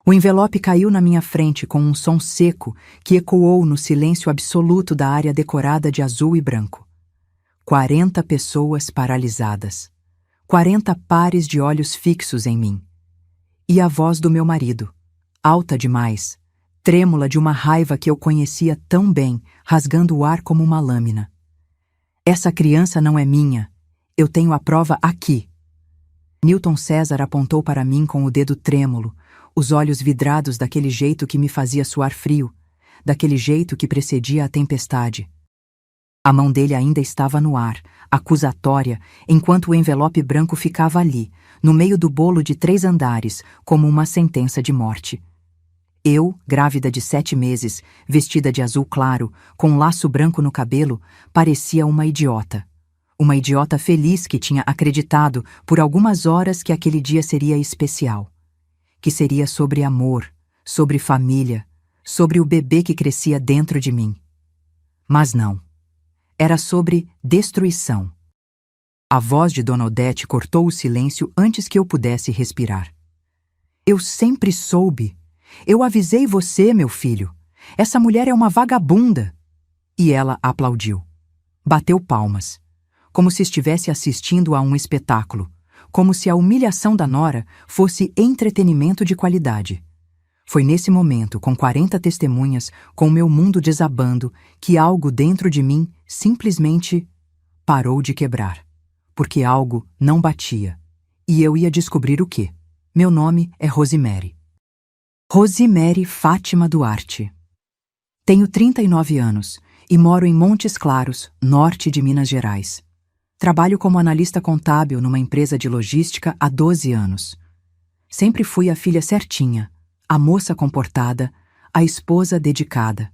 O envelope caiu na minha frente com um som seco que ecoou no silêncio absoluto da área decorada de azul e branco. 40 pessoas paralisadas. 40 pares de olhos fixos em mim. E a voz do meu marido, alta demais, trêmula de uma raiva que eu conhecia tão bem, rasgando o ar como uma lâmina. Essa criança não é minha. Eu tenho a prova aqui. Newton César apontou para mim com o dedo trêmulo, os olhos vidrados daquele jeito que me fazia suar frio, daquele jeito que precedia a tempestade. A mão dele ainda estava no ar, acusatória, enquanto o envelope branco ficava ali, no meio do bolo de 3 andares, como uma sentença de morte. Eu, grávida de 7 meses, vestida de azul claro, com um laço branco no cabelo, parecia uma idiota. Uma idiota feliz que tinha acreditado por algumas horas que aquele dia seria especial. Que seria sobre amor, sobre família, sobre o bebê que crescia dentro de mim. Mas não. Era sobre destruição. A voz de Dona Odete cortou o silêncio antes que eu pudesse respirar. Eu sempre soube. Eu avisei você, meu filho. Essa mulher é uma vagabunda. E ela aplaudiu. Bateu palmas. Como se estivesse assistindo a um espetáculo. Como se a humilhação da nora fosse entretenimento de qualidade. Foi nesse momento, com 40 testemunhas, com o meu mundo desabando, que algo dentro de mim simplesmente parou de quebrar. Porque algo não batia. E eu ia descobrir o quê? Meu nome é Rosemary. Rosemary Fátima Duarte. Tenho 39 anos e moro em Montes Claros, norte de Minas Gerais. Trabalho como analista contábil numa empresa de logística há 12 anos. Sempre fui a filha certinha, a moça comportada, a esposa dedicada.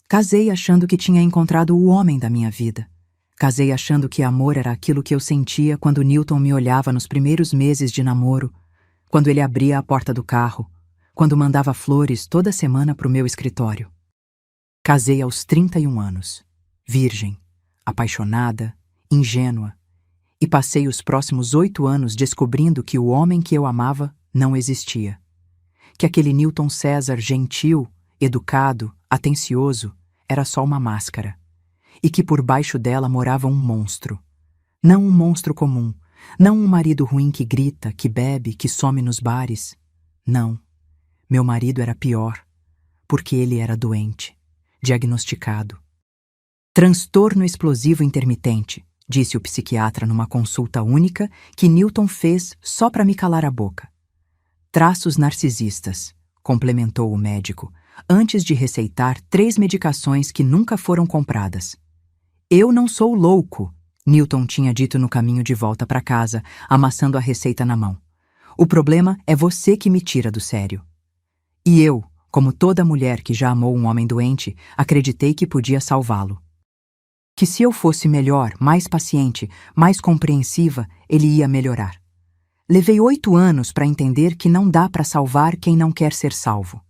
Casei achando que tinha encontrado o homem da minha vida. Casei achando que amor era aquilo que eu sentia quando Newton me olhava nos primeiros meses de namoro, quando ele abria a porta do carro, quando mandava flores toda semana para o meu escritório. Casei aos 31 anos, virgem, apaixonada, ingênua, e passei os próximos 8 anos descobrindo que o homem que eu amava não existia. Que aquele Newton César gentil, educado, atencioso, era só uma máscara. E que por baixo dela morava um monstro. Não um monstro comum, não um marido ruim que grita, que bebe, que some nos bares. Não. Meu marido era pior, porque ele era doente, diagnosticado. Transtorno explosivo intermitente, disse o psiquiatra numa consulta única que Newton fez só para me calar a boca. Traços narcisistas, complementou o médico, antes de receitar 3 medicações que nunca foram compradas. Eu não sou louco, Newton tinha dito no caminho de volta para casa, amassando a receita na mão. O problema é você que me tira do sério. E eu, como toda mulher que já amou um homem doente, acreditei que podia salvá-lo. Que se eu fosse melhor, mais paciente, mais compreensiva, ele ia melhorar. Levei 8 anos para entender que não dá para salvar quem não quer ser salvo.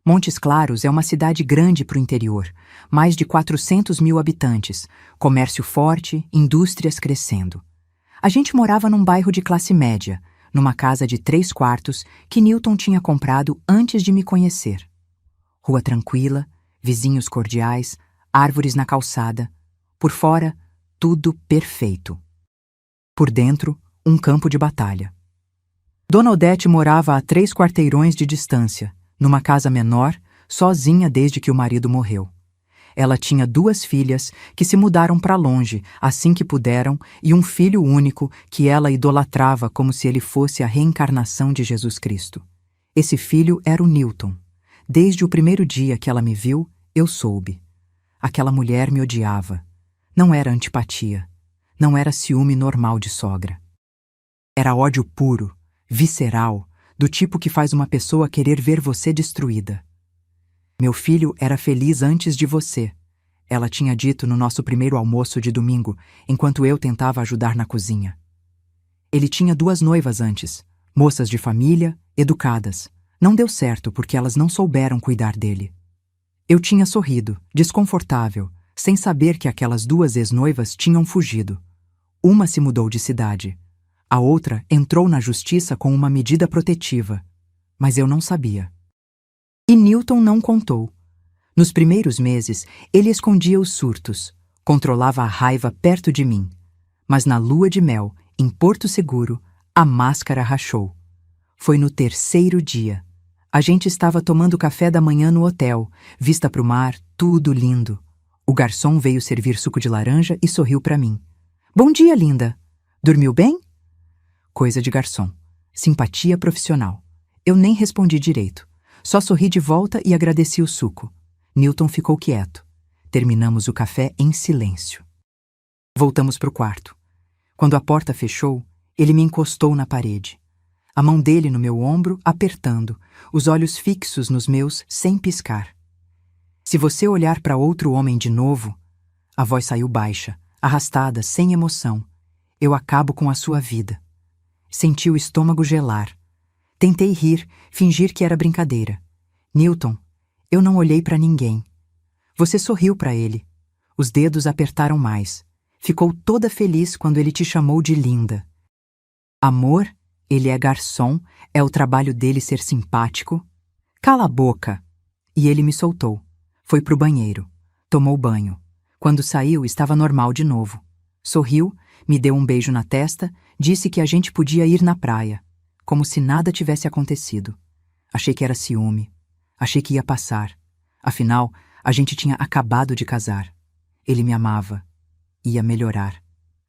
Montes Claros é uma cidade grande para o interior, mais de 400 mil habitantes, comércio forte, indústrias crescendo. A gente morava num bairro de classe média, numa casa de 3 quartos que Newton tinha comprado antes de me conhecer. Rua tranquila, vizinhos cordiais, árvores na calçada. Por fora, tudo perfeito. Por dentro, um campo de batalha. Dona Odete morava a 3 quarteirões de distância, numa casa menor, sozinha desde que o marido morreu. Ela tinha 2 filhas que se mudaram para longe assim que puderam e um filho único que ela idolatrava como se ele fosse a reencarnação de Jesus Cristo. Esse filho era o Newton. Desde o primeiro dia que ela me viu, eu soube. Aquela mulher me odiava. Não era antipatia. Não era ciúme normal de sogra. Era ódio puro, visceral, do tipo que faz uma pessoa querer ver você destruída. Meu filho era feliz antes de você, ela tinha dito no nosso primeiro almoço de domingo, enquanto eu tentava ajudar na cozinha. Ele tinha 2 noivas antes, moças de família, educadas. Não deu certo porque elas não souberam cuidar dele. Eu tinha sorrido, desconfortável, sem saber que aquelas 2 ex-noivas tinham fugido. Uma se mudou de cidade. A outra entrou na justiça com uma medida protetiva. mas eu não sabia. E Newton não contou. Nos primeiros meses, ele escondia os surtos, controlava a raiva perto de mim. Mas na lua de mel, em Porto Seguro, a máscara rachou. Foi no terceiro dia. A gente estava tomando café da manhã no hotel, vista para o mar, tudo lindo. O garçom veio servir suco de laranja e sorriu para mim. Bom dia, linda. Dormiu bem? Coisa de garçom. Simpatia profissional. Eu nem respondi direito. Só sorri de volta e agradeci o suco. Newton ficou quieto. Terminamos o café em silêncio. Voltamos para o quarto. Quando a porta fechou, ele me encostou na parede. A mão dele no meu ombro, apertando, os olhos fixos nos meus, sem piscar. Se você olhar para outro homem de novo, a voz saiu baixa, arrastada, sem emoção. Eu acabo com a sua vida. Senti o estômago gelar. Tentei rir, fingir que era brincadeira. Newton, eu não olhei para ninguém. Você sorriu para ele. Os dedos apertaram mais. Ficou toda feliz quando ele te chamou de linda. Amor, ele é garçom, é o trabalho dele ser simpático. Cala a boca! E ele me soltou. Foi pro banheiro. Tomou banho. Quando saiu, estava normal de novo. Sorriu, me deu um beijo na testa, disse que a gente podia ir na praia. Como se nada tivesse acontecido. Achei que era ciúme. Achei que ia passar. Afinal, a gente tinha acabado de casar. Ele me amava. Ia melhorar.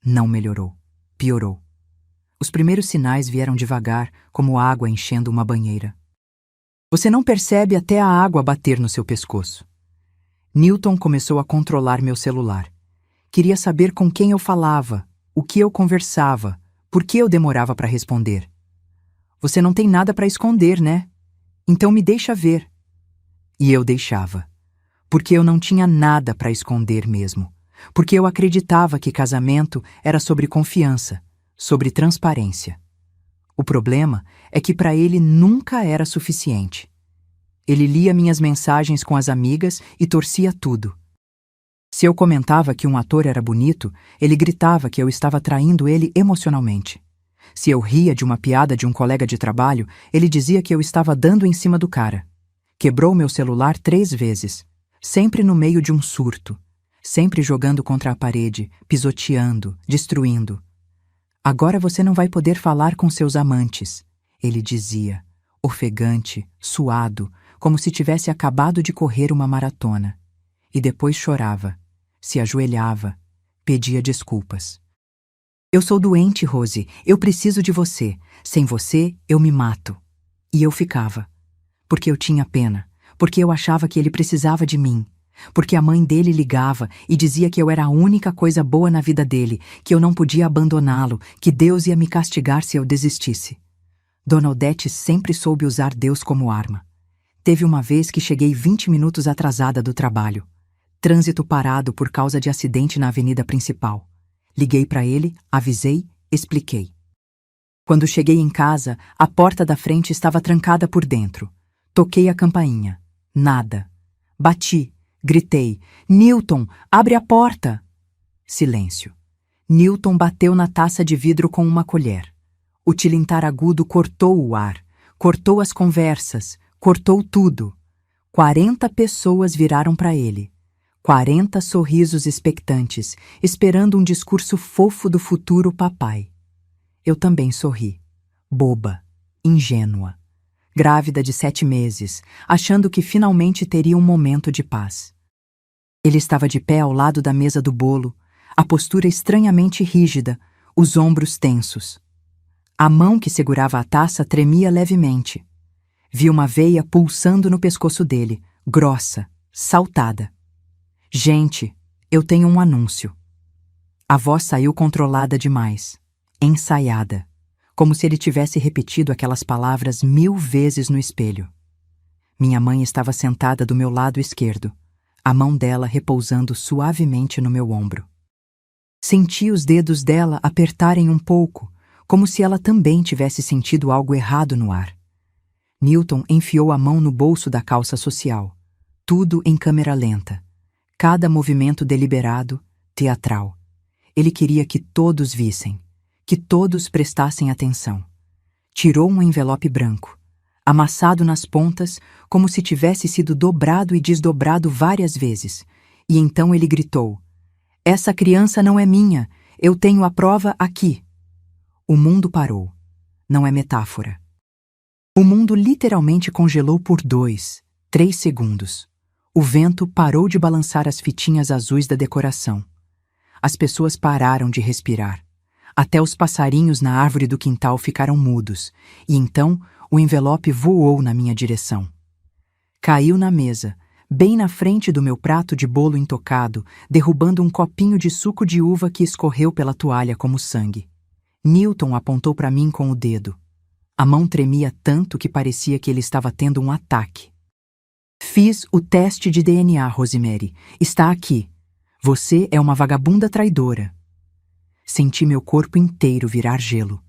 Não melhorou. Piorou. Os primeiros sinais vieram devagar, como água enchendo uma banheira. Você não percebe até a água bater no seu pescoço. Newton começou a controlar meu celular. Queria saber com quem eu falava, o que eu conversava, por que eu demorava para responder. Você não tem nada para esconder, né? Então me deixa ver. E eu deixava. Porque eu não tinha nada para esconder mesmo. Porque eu acreditava que casamento era sobre confiança, sobre transparência. O problema é que para ele nunca era suficiente. Ele lia minhas mensagens com as amigas e torcia tudo. Se eu comentava que um ator era bonito, ele gritava que eu estava traindo ele emocionalmente. Se eu ria de uma piada de um colega de trabalho, ele dizia que eu estava dando em cima do cara. Quebrou meu celular 3 vezes, sempre no meio de um surto, sempre jogando contra a parede, pisoteando, destruindo. Agora você não vai poder falar com seus amantes, ele dizia, ofegante, suado, como se tivesse acabado de correr uma maratona. E depois chorava, se ajoelhava, pedia desculpas. Eu sou doente, Rose, eu preciso de você. Sem você, eu me mato. E eu ficava. Porque eu tinha pena, porque eu achava que ele precisava de mim, porque a mãe dele ligava e dizia que eu era a única coisa boa na vida dele, que eu não podia abandoná-lo, que Deus ia me castigar se eu desistisse. Dona Odete sempre soube usar Deus como arma. Teve uma vez que cheguei 20 minutos atrasada do trabalho. Trânsito parado por causa de acidente na avenida principal. Liguei para ele, avisei, expliquei. Quando cheguei em casa, a porta da frente estava trancada por dentro. Toquei a campainha. Nada. Bati. Gritei. Newton, abre a porta! Silêncio. Newton bateu na taça de vidro com uma colher. O tilintar agudo cortou o ar, cortou as conversas, cortou tudo. 40 pessoas viraram para ele. 40 sorrisos expectantes, esperando um discurso fofo do futuro papai. Eu também sorri. Boba, ingênua. Grávida de 7 meses, achando que finalmente teria um momento de paz. Ele estava de pé ao lado da mesa do bolo, a postura estranhamente rígida, os ombros tensos. A mão que segurava a taça tremia levemente. Vi uma veia pulsando no pescoço dele, grossa, saltada. Gente, eu tenho um anúncio. A voz saiu controlada demais, ensaiada, como se ele tivesse repetido aquelas palavras 1000 vezes no espelho. Minha mãe estava sentada do meu lado esquerdo, a mão dela repousando suavemente no meu ombro. Senti os dedos dela apertarem um pouco, como se ela também tivesse sentido algo errado no ar. Newton enfiou a mão no bolso da calça social. Tudo em câmera lenta. Cada movimento deliberado, teatral. Ele queria que todos vissem, que todos prestassem atenção. Tirou um envelope branco. amassado nas pontas, como se tivesse sido dobrado e desdobrado várias vezes. E então ele gritou: "Essa criança não é minha, eu tenho a prova aqui." O mundo parou. Não é metáfora. O mundo literalmente congelou por 2, 3 segundos. O vento parou de balançar as fitinhas azuis da decoração. As pessoas pararam de respirar. Até os passarinhos na árvore do quintal ficaram mudos, e então o envelope voou na minha direção. Caiu na mesa, bem na frente do meu prato de bolo intocado, derrubando um copinho de suco de uva que escorreu pela toalha como sangue. Newton apontou para mim com o dedo. A mão tremia tanto que parecia que ele estava tendo um ataque. "Fiz o teste de DNA, Rosemary. Está aqui. Você é uma vagabunda traidora." Senti meu corpo inteiro virar gelo.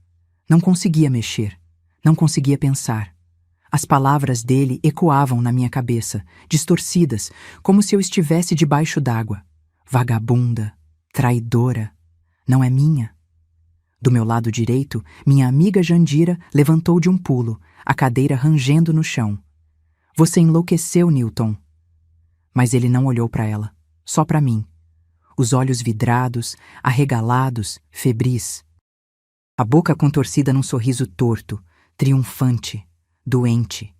Não conseguia mexer. Não conseguia pensar. As palavras dele ecoavam na minha cabeça, distorcidas, como se eu estivesse debaixo d'água. Vagabunda, traidora, não é minha. Do meu lado direito, minha amiga Jandira levantou de um pulo, a cadeira rangendo no chão. "Você enlouqueceu, Newton." Mas ele não olhou para ela, só para mim. Os olhos vidrados, arregalados, febris. A boca contorcida num sorriso torto, triunfante, doente.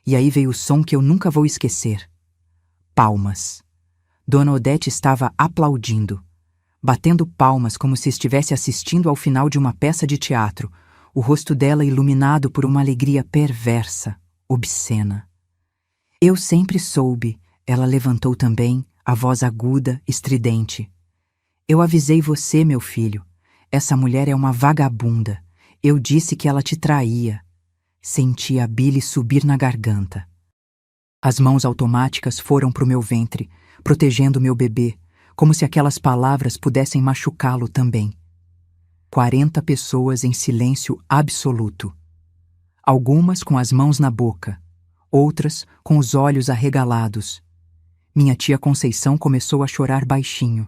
E aí veio o som que eu nunca vou esquecer. Palmas. Dona Odete estava aplaudindo, batendo palmas como se estivesse assistindo ao final de uma peça de teatro, o rosto dela iluminado por uma alegria perversa, obscena. "Eu sempre soube," ela levantou também, a voz aguda, estridente. "Eu avisei você, meu filho. Essa mulher é uma vagabunda. Eu disse que ela te traía." Senti a bile subir na garganta. As mãos automáticas foram para o meu ventre, protegendo meu bebê, como se aquelas palavras pudessem machucá-lo também. 40 pessoas em silêncio absoluto. Algumas com as mãos na boca, outras com os olhos arregalados. Minha tia Conceição começou a chorar baixinho.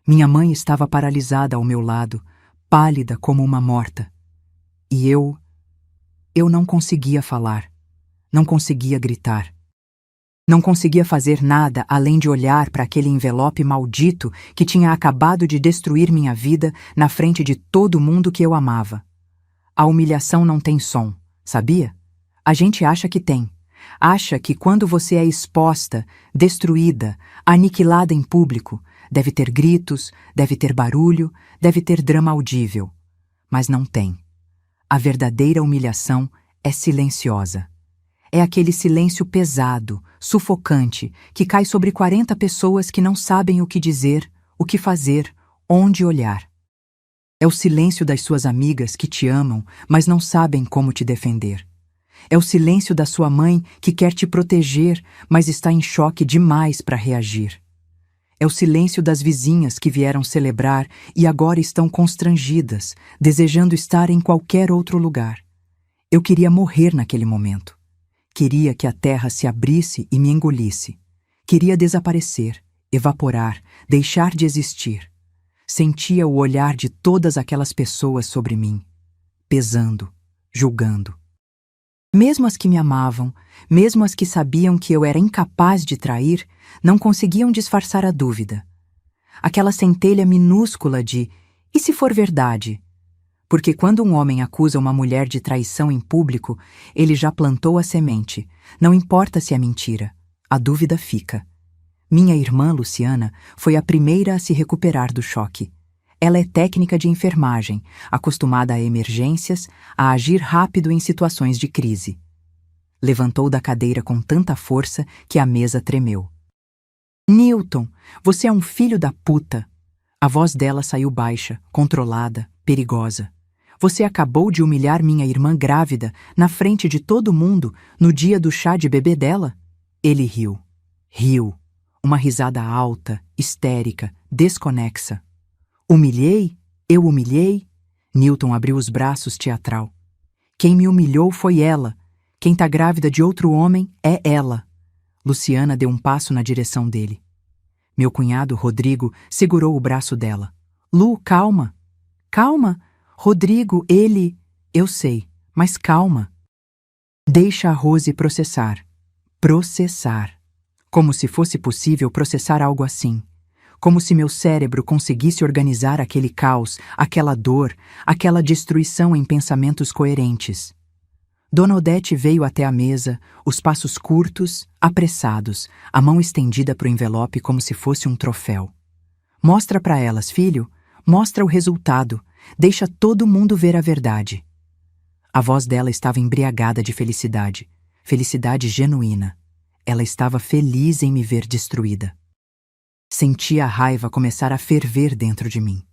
Minha mãe estava paralisada ao meu lado, pálida como uma morta. E eu não conseguia falar, não conseguia gritar. Não conseguia fazer nada além de olhar para aquele envelope maldito que tinha acabado de destruir minha vida na frente de todo mundo que eu amava. A humilhação não tem som, sabia? A gente acha que tem. Acha que quando você é exposta, destruída, aniquilada em público, deve ter gritos, deve ter barulho, deve ter drama audível. Mas não tem. A verdadeira humilhação é silenciosa. É aquele silêncio pesado, sufocante, que cai sobre 40 pessoas que não sabem o que dizer, o que fazer, onde olhar. É o silêncio das suas amigas que te amam, mas não sabem como te defender. É o silêncio da sua mãe que quer te proteger, mas está em choque demais para reagir. É o silêncio das vizinhas que vieram celebrar e agora estão constrangidas, desejando estar em qualquer outro lugar. Eu queria morrer naquele momento. Queria que a terra se abrisse e me engolisse. Queria desaparecer, evaporar, deixar de existir. Sentia o olhar de todas aquelas pessoas sobre mim, pesando, julgando. Mesmo as que me amavam, mesmo as que sabiam que eu era incapaz de trair, não conseguiam disfarçar a dúvida. Aquela centelha minúscula de "e se for verdade?" Porque quando um homem acusa uma mulher de traição em público, ele já plantou a semente. Não importa se é mentira, a dúvida fica. Minha irmã, Luciana, foi a primeira a se recuperar do choque. Ela é técnica de enfermagem, acostumada a emergências, a agir rápido em situações de crise. Levantou da cadeira com tanta força que a mesa tremeu. "Newton, você é um filho da puta." A voz dela saiu baixa, controlada, perigosa. "Você acabou de humilhar minha irmã grávida na frente de todo mundo no dia do chá de bebê dela?" Ele riu. Riu. Uma risada alta, histérica, desconexa. "Humilhei? Eu humilhei?" Newton abriu os braços teatral. "Quem me humilhou foi ela. Quem tá grávida de outro homem é ela." Luciana deu um passo na direção dele. Meu cunhado, Rodrigo, segurou o braço dela. "Lu, calma." "Calma? Rodrigo, ele..." "Eu sei, mas calma." Deixa a Rose processar. Processar. Como se fosse possível processar algo assim. Como se meu cérebro conseguisse organizar aquele caos, aquela dor, aquela destruição em pensamentos coerentes. Dona Odete veio até a mesa, os passos curtos, apressados, a mão estendida para o envelope como se fosse um troféu. Mostra para elas, filho, mostra o resultado, deixa todo mundo ver a verdade. A voz dela estava embriagada de felicidade, felicidade genuína. Ela estava feliz em me ver destruída. Senti a raiva começar a ferver dentro de mim.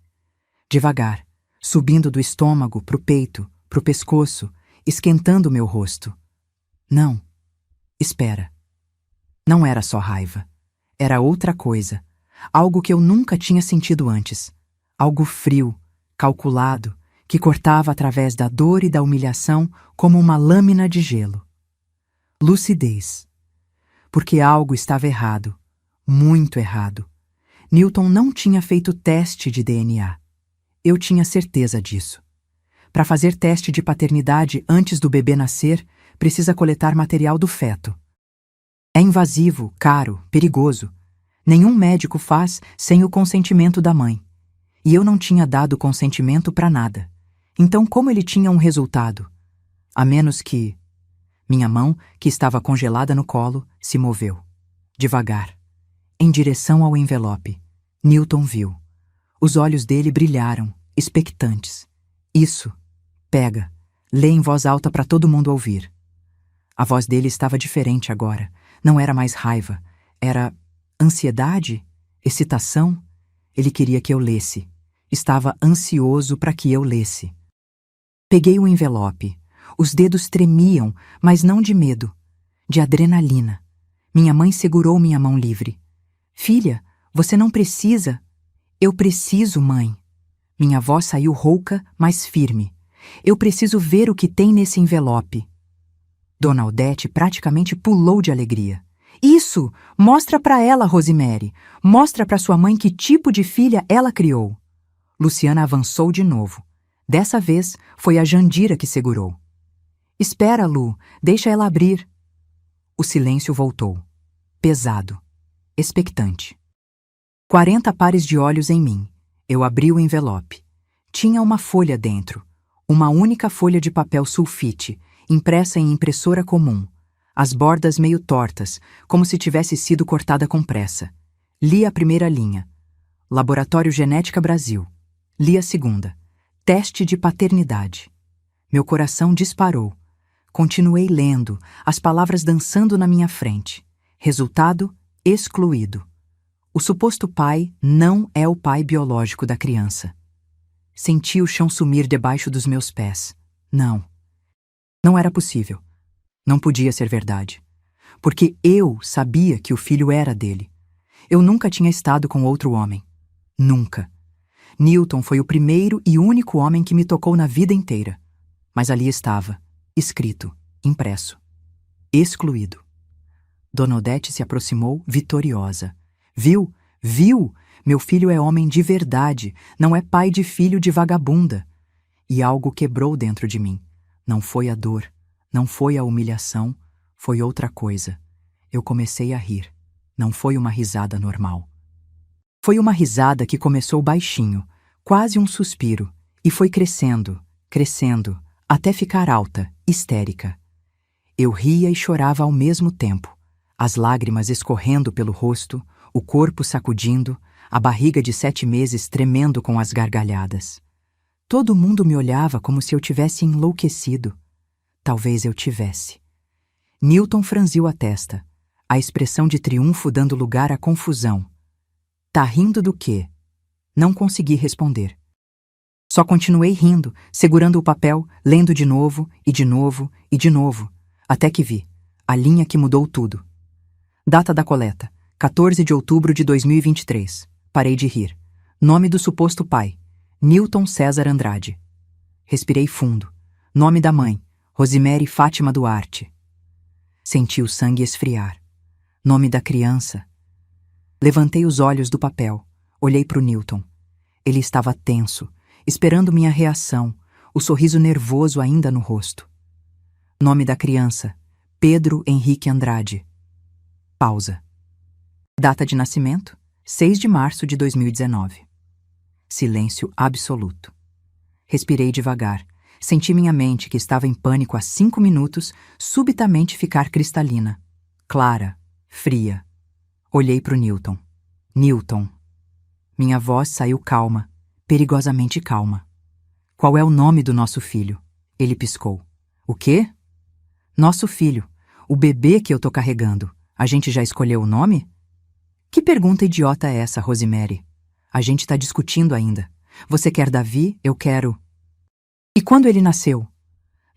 Devagar, subindo do estômago pro peito, pro pescoço, esquentando meu rosto. Não. Espera. Não era só raiva. Era outra coisa. Algo que eu nunca tinha sentido antes. Algo frio, calculado, que cortava através da dor e da humilhação como uma lâmina de gelo. Lucidez. Porque algo estava errado. Muito errado. Newton não tinha feito teste de DNA. Eu tinha certeza disso. Para fazer teste de paternidade antes do bebê nascer, precisa coletar material do feto. É invasivo, caro, perigoso. Nenhum médico faz sem o consentimento da mãe. E eu não tinha dado consentimento para nada. Então como ele tinha um resultado? A menos que... Minha mão, que estava congelada no colo, se moveu. Devagar. Em direção ao envelope. Newton viu. Os olhos dele brilharam, expectantes. Isso. Pega. Lê em voz alta para todo mundo ouvir. A voz dele estava diferente agora. Não era mais raiva. Era ansiedade? Excitação? Ele queria que eu lesse. Estava ansioso para que eu lesse. Peguei o envelope. Os dedos tremiam, mas não de medo. De adrenalina. Minha mãe segurou minha mão livre. Filha, você não precisa. Eu preciso, mãe. Minha voz saiu rouca, mas firme. Eu preciso ver o que tem nesse envelope. Dona Odete praticamente pulou de alegria. Isso! Mostra para ela, Rosemary. Mostra para sua mãe que tipo de filha ela criou. Luciana avançou de novo. Dessa vez, foi a Jandira que segurou. Espera, Lu. Deixa ela abrir. O silêncio voltou. Pesado. Expectante. 40 pares de olhos em mim. Eu abri o envelope. Tinha uma folha dentro. Uma única folha de papel sulfite, impressa em impressora comum. As bordas meio tortas, como se tivesse sido cortada com pressa. Li a primeira linha. Laboratório Genética Brasil. Li a segunda. Teste de paternidade. Meu coração disparou. Continuei lendo, as palavras dançando na minha frente. Resultado: excluído. O suposto pai não é o pai biológico da criança. Senti o chão sumir debaixo dos meus pés. Não. Não era possível. Não podia ser verdade. Porque eu sabia que o filho era dele. Eu nunca tinha estado com outro homem. Nunca. Newton foi o primeiro e único homem que me tocou na vida inteira. Mas ali estava, escrito, impresso. Excluído. Dona Odete se aproximou, vitoriosa. Viu? Viu? Meu filho é homem de verdade, não é pai de filho de vagabunda. E algo quebrou dentro de mim. Não foi a dor, não foi a humilhação, foi outra coisa. Eu comecei a rir. Não foi uma risada normal. Foi uma risada que começou baixinho, quase um suspiro, e foi crescendo, crescendo, até ficar alta, histérica. Eu ria e chorava ao mesmo tempo, as lágrimas escorrendo pelo rosto, o corpo sacudindo, a barriga de 7 meses tremendo com as gargalhadas. Todo mundo me olhava como se eu tivesse enlouquecido. Talvez eu tivesse. Newton franziu a testa, a expressão de triunfo dando lugar à confusão. Tá rindo do quê? Não consegui responder. Só continuei rindo, segurando o papel, lendo de novo, e de novo, e de novo, até que vi a linha que mudou tudo. Data da coleta, 14 de outubro de 2023. Parei de rir. Nome do suposto pai, Newton César Andrade. Respirei fundo. Nome da mãe, Rosemary Fátima Duarte. Senti o sangue esfriar. Nome da criança. Levantei os olhos do papel. Olhei para o Newton. Ele estava tenso, esperando minha reação, o sorriso nervoso ainda no rosto. Nome da criança: Pedro Henrique Andrade. Pausa. Data de nascimento: 6 de março de 2019. Silêncio absoluto. Respirei devagar. Senti minha mente, que estava em pânico há 5 minutos, subitamente ficar cristalina, clara, fria. Olhei para o Newton. Newton. Minha voz saiu calma, perigosamente calma. Qual é o nome do nosso filho? Ele piscou. O quê? Nosso filho. O bebê que eu tô carregando. A gente já escolheu o nome? Que pergunta idiota é essa, Rosemary? A gente tá discutindo ainda. Você quer Davi? Eu quero... E quando ele nasceu?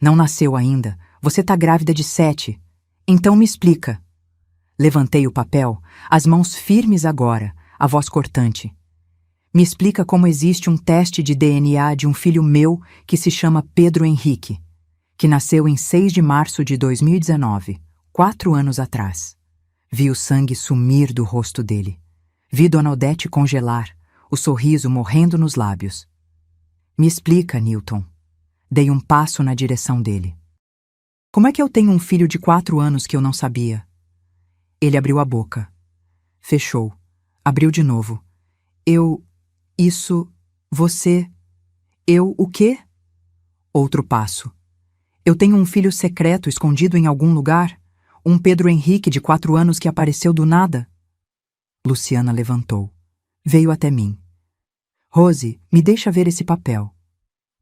Não nasceu ainda. Você tá grávida de 7. Então me explica. Levantei o papel, as mãos firmes agora, a voz cortante. Me explica como existe um teste de DNA de um filho meu que se chama Pedro Henrique, que nasceu em 6 de março de 2019, 4 anos atrás. Vi o sangue sumir do rosto dele. Vi Dona Odete congelar, o sorriso morrendo nos lábios. Me explica, Newton. Dei um passo na direção dele. Como é que eu tenho um filho de 4 anos que eu não sabia? Ele abriu a boca. Fechou. Abriu de novo. Você... Eu, o quê? Outro passo. Eu tenho um filho secreto escondido em algum lugar? Um Pedro Henrique de 4 anos que apareceu do nada? Luciana levantou. Veio até mim. Rose, me deixa ver esse papel.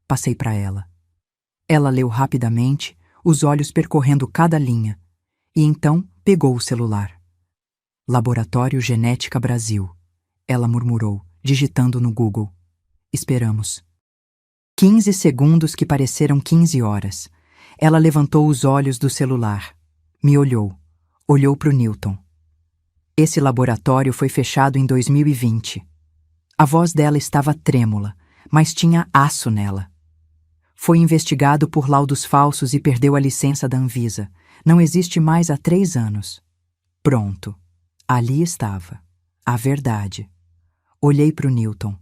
Passei para ela. Ela leu rapidamente, os olhos percorrendo cada linha, e então pegou o celular. Laboratório Genética Brasil. Ela murmurou, digitando no Google. Esperamos. 15 segundos que pareceram 15 horas. Ela levantou os olhos do celular. Me olhou. Olhou para o Newton. Esse laboratório foi fechado em 2020. A voz dela estava trêmula, mas tinha aço nela. Foi investigado por laudos falsos e perdeu a licença da Anvisa. Não existe mais há 3 anos. Pronto. Ali estava. A verdade. Olhei para o Newton.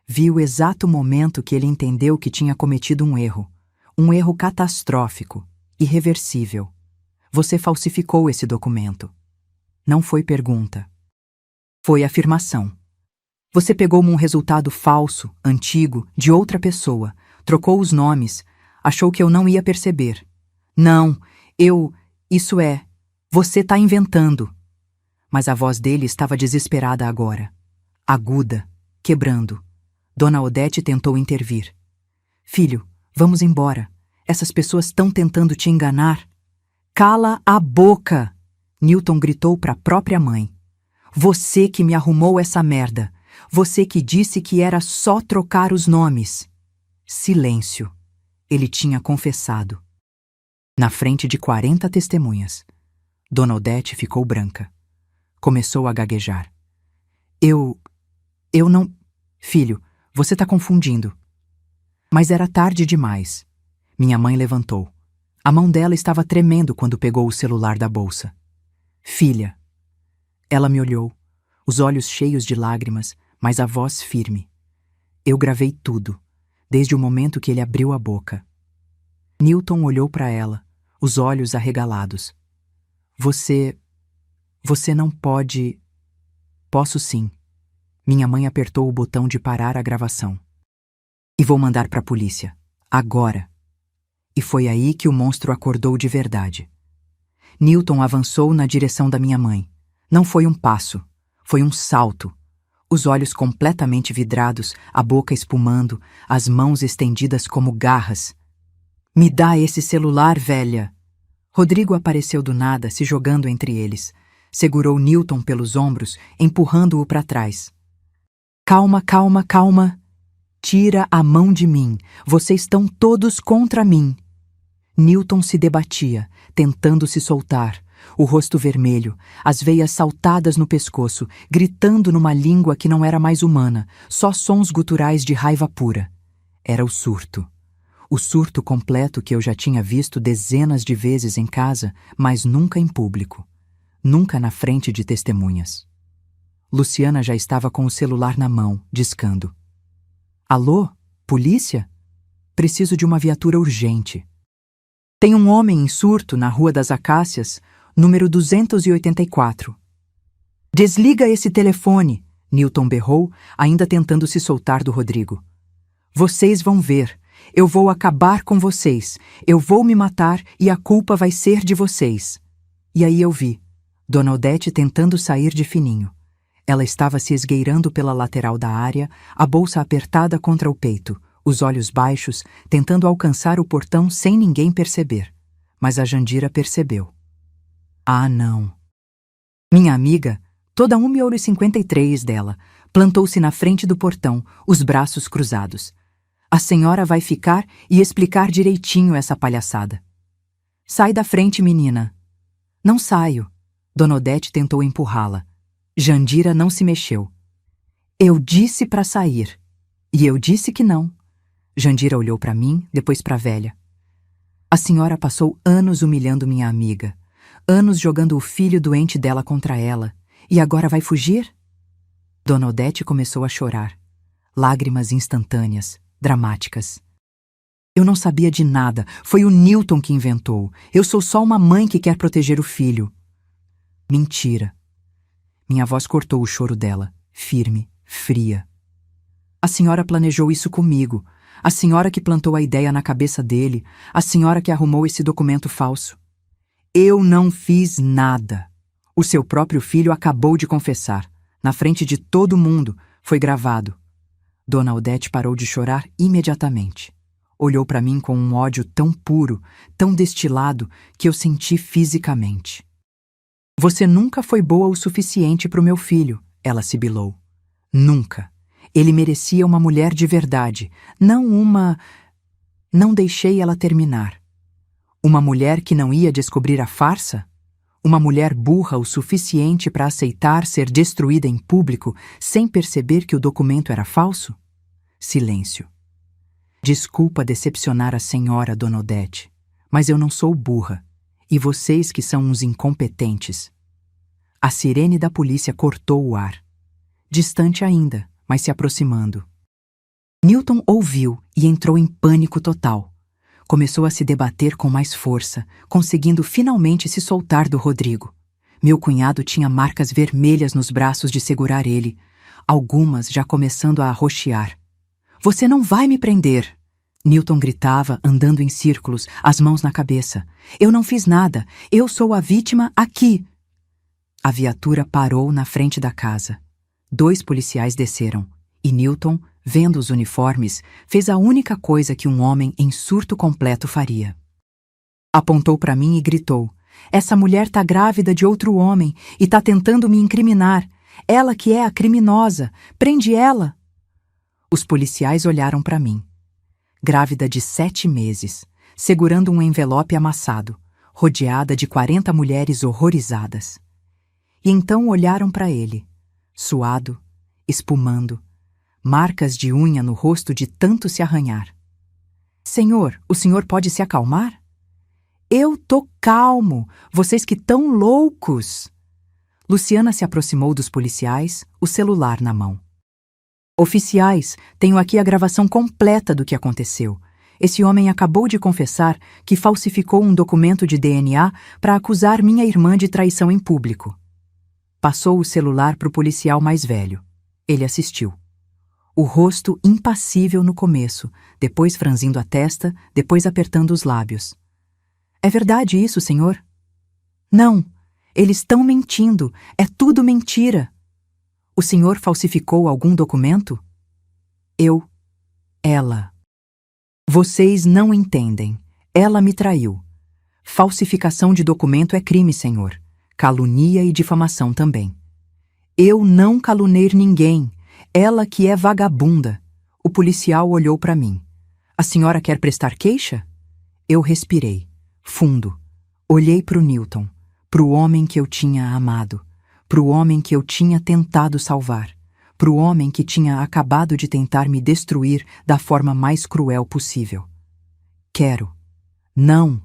Vi o exato momento que ele entendeu que tinha cometido um erro. Um erro catastrófico, irreversível. Você falsificou esse documento. Não foi pergunta. Foi afirmação. Você pegou um resultado falso, antigo, de outra pessoa, trocou os nomes, achou que eu não ia perceber. Não, você tá inventando. Mas a voz dele estava desesperada agora. Aguda, quebrando. Dona Odete tentou intervir. Filho, vamos embora. Essas pessoas estão tentando te enganar. Cala a boca! Newton gritou para a própria mãe. Você que me arrumou essa merda. Você que disse que era só trocar os nomes. Silêncio. Ele tinha confessado. Na frente de 40 testemunhas. Dona Odete ficou branca. Começou a gaguejar. Eu não... Filho, você tá confundindo. Mas era tarde demais. Minha mãe levantou. A mão dela estava tremendo quando pegou o celular da bolsa. Filha. Ela me olhou, os olhos cheios de lágrimas, mas a voz firme. Eu gravei tudo, desde o momento que ele abriu a boca. Newton olhou para ela, os olhos arregalados. Você não pode... Posso sim. Minha mãe apertou o botão de parar a gravação. E vou mandar para a polícia. Agora. E foi aí que o monstro acordou de verdade. Newton avançou na direção da minha mãe. Não foi um passo, foi um salto. Os olhos completamente vidrados, a boca espumando, as mãos estendidas como garras. Me dá esse celular, velha! Rodrigo apareceu do nada, se jogando entre eles. Segurou Newton pelos ombros, empurrando-o para trás. Calma, calma, calma. Tira a mão de mim. Vocês estão todos contra mim. Newton se debatia, tentando se soltar, o rosto vermelho, as veias saltadas no pescoço, gritando numa língua que não era mais humana, só sons guturais de raiva pura. Era o surto. O surto completo que eu já tinha visto dezenas de vezes em casa, mas nunca em público. Nunca na frente de testemunhas. Luciana já estava com o celular na mão, discando. Alô? Polícia? Preciso de uma viatura urgente. Tem um homem em surto na Rua das Acácias, número 284. Desliga esse telefone, Newton berrou, ainda tentando se soltar do Rodrigo. Vocês vão ver. Eu vou acabar com vocês. Eu vou me matar e a culpa vai ser de vocês. E aí eu vi Dona Odete tentando sair de fininho. Ela estava se esgueirando pela lateral da área, a bolsa apertada contra o peito, os olhos baixos, tentando alcançar o portão sem ninguém perceber. Mas a Jandira percebeu. Ah, não. Minha amiga, toda 1,53 dela, plantou-se na frente do portão, os braços cruzados. A senhora vai ficar e explicar direitinho essa palhaçada. Sai da frente, menina. Não saio. Dona Odete tentou empurrá-la. Jandira não se mexeu. Eu disse para sair. E eu disse que não. Jandira olhou para mim, depois para a velha. A senhora passou anos humilhando minha amiga, anos jogando o filho doente dela contra ela, e agora vai fugir? Dona Odete começou a chorar. Lágrimas instantâneas, dramáticas. Eu não sabia de nada, foi o Newton que inventou. Eu sou só uma mãe que quer proteger o filho. Mentira. Minha voz cortou o choro dela, firme, fria. A senhora planejou isso comigo, a senhora que plantou a ideia na cabeça dele, a senhora que arrumou esse documento falso. Eu não fiz nada. O seu próprio filho acabou de confessar, na frente de todo mundo, foi gravado. Dona Odete parou de chorar imediatamente. Olhou para mim com um ódio tão puro, tão destilado, que eu senti fisicamente. Você nunca foi boa o suficiente para o meu filho, ela sibilou. Nunca. Ele merecia uma mulher de verdade, não uma... Não deixei ela terminar. Uma mulher que não ia descobrir a farsa? Uma mulher burra o suficiente para aceitar ser destruída em público sem perceber que o documento era falso? Silêncio. Desculpa decepcionar a senhora, Dona Odete, mas eu não sou burra. E vocês que são uns incompetentes. A sirene da polícia cortou o ar. Distante ainda, mas se aproximando. Newton ouviu e entrou em pânico total. Começou a se debater com mais força, conseguindo finalmente se soltar do Rodrigo. Meu cunhado tinha marcas vermelhas nos braços de segurar ele, algumas já começando a arroxear. Você não vai me prender! Newton gritava, andando em círculos, as mãos na cabeça. Eu não fiz nada. Eu sou a vítima aqui. A viatura parou na frente da casa. 2 policiais desceram. E Newton, vendo os uniformes, fez a única coisa que um homem em surto completo faria. Apontou para mim e gritou. Essa mulher tá grávida de outro homem e tá tentando me incriminar. Ela que é a criminosa. Prende ela. Os policiais olharam para mim. Grávida de 7 meses, segurando um envelope amassado, rodeada de 40 mulheres horrorizadas. E então olharam para ele, suado, espumando, marcas de unha no rosto de tanto se arranhar. Senhor, o senhor pode se acalmar? Eu tô calmo, vocês que tão loucos! Luciana se aproximou dos policiais, o celular na mão. Oficiais, tenho aqui a gravação completa do que aconteceu. Esse homem acabou de confessar que falsificou um documento de DNA para acusar minha irmã de traição em público. Passou o celular para o policial mais velho. Ele assistiu. O rosto impassível no começo, depois franzindo a testa, depois apertando os lábios. É verdade isso, senhor? Não, eles estão mentindo. É tudo mentira. O senhor falsificou algum documento? Ela. Vocês não entendem. Ela me traiu. Falsificação de documento é crime, senhor. Calunia e difamação também. Eu não calunei ninguém. Ela que é vagabunda. O policial olhou para mim. A senhora quer prestar queixa? Eu respirei, fundo. Olhei para o Newton, para o homem que eu tinha amado. Para o homem que eu tinha tentado salvar, para o homem que tinha acabado de tentar me destruir da forma mais cruel possível. Quero. Não.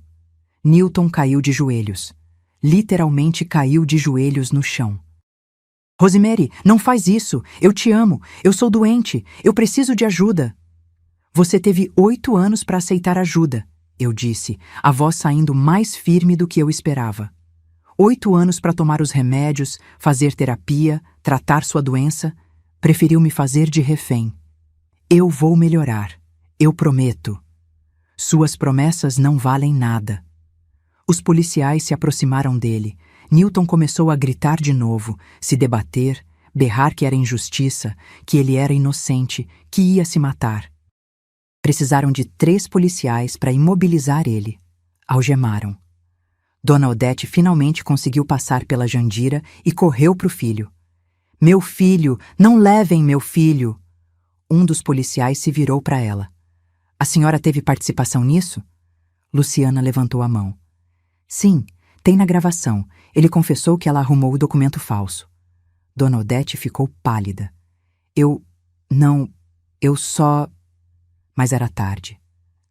Newton caiu de joelhos. Literalmente caiu de joelhos no chão. Rosemary, não faz isso. Eu te amo. Eu sou doente. Eu preciso de ajuda. Você teve 8 anos para aceitar ajuda. eu disse, a voz saindo mais firme do que eu esperava. 8 anos para tomar os remédios, fazer terapia, tratar sua doença. Preferiu me fazer de refém. Eu vou melhorar. Eu prometo. Suas promessas não valem nada. Os policiais se aproximaram dele. Newton começou a gritar de novo, se debater, berrar que era injustiça, que ele era inocente, que ia se matar. Precisaram de 3 policiais para imobilizar ele. Algemaram. Dona Odete finalmente conseguiu passar pela Jandira e correu para o filho. Meu filho! Não levem meu filho! Um dos policiais se virou para ela. A senhora teve participação nisso? Luciana levantou a mão. Sim, tem na gravação. Ele confessou que ela arrumou o documento falso. Dona Odete ficou pálida. Eu só... Mas era tarde.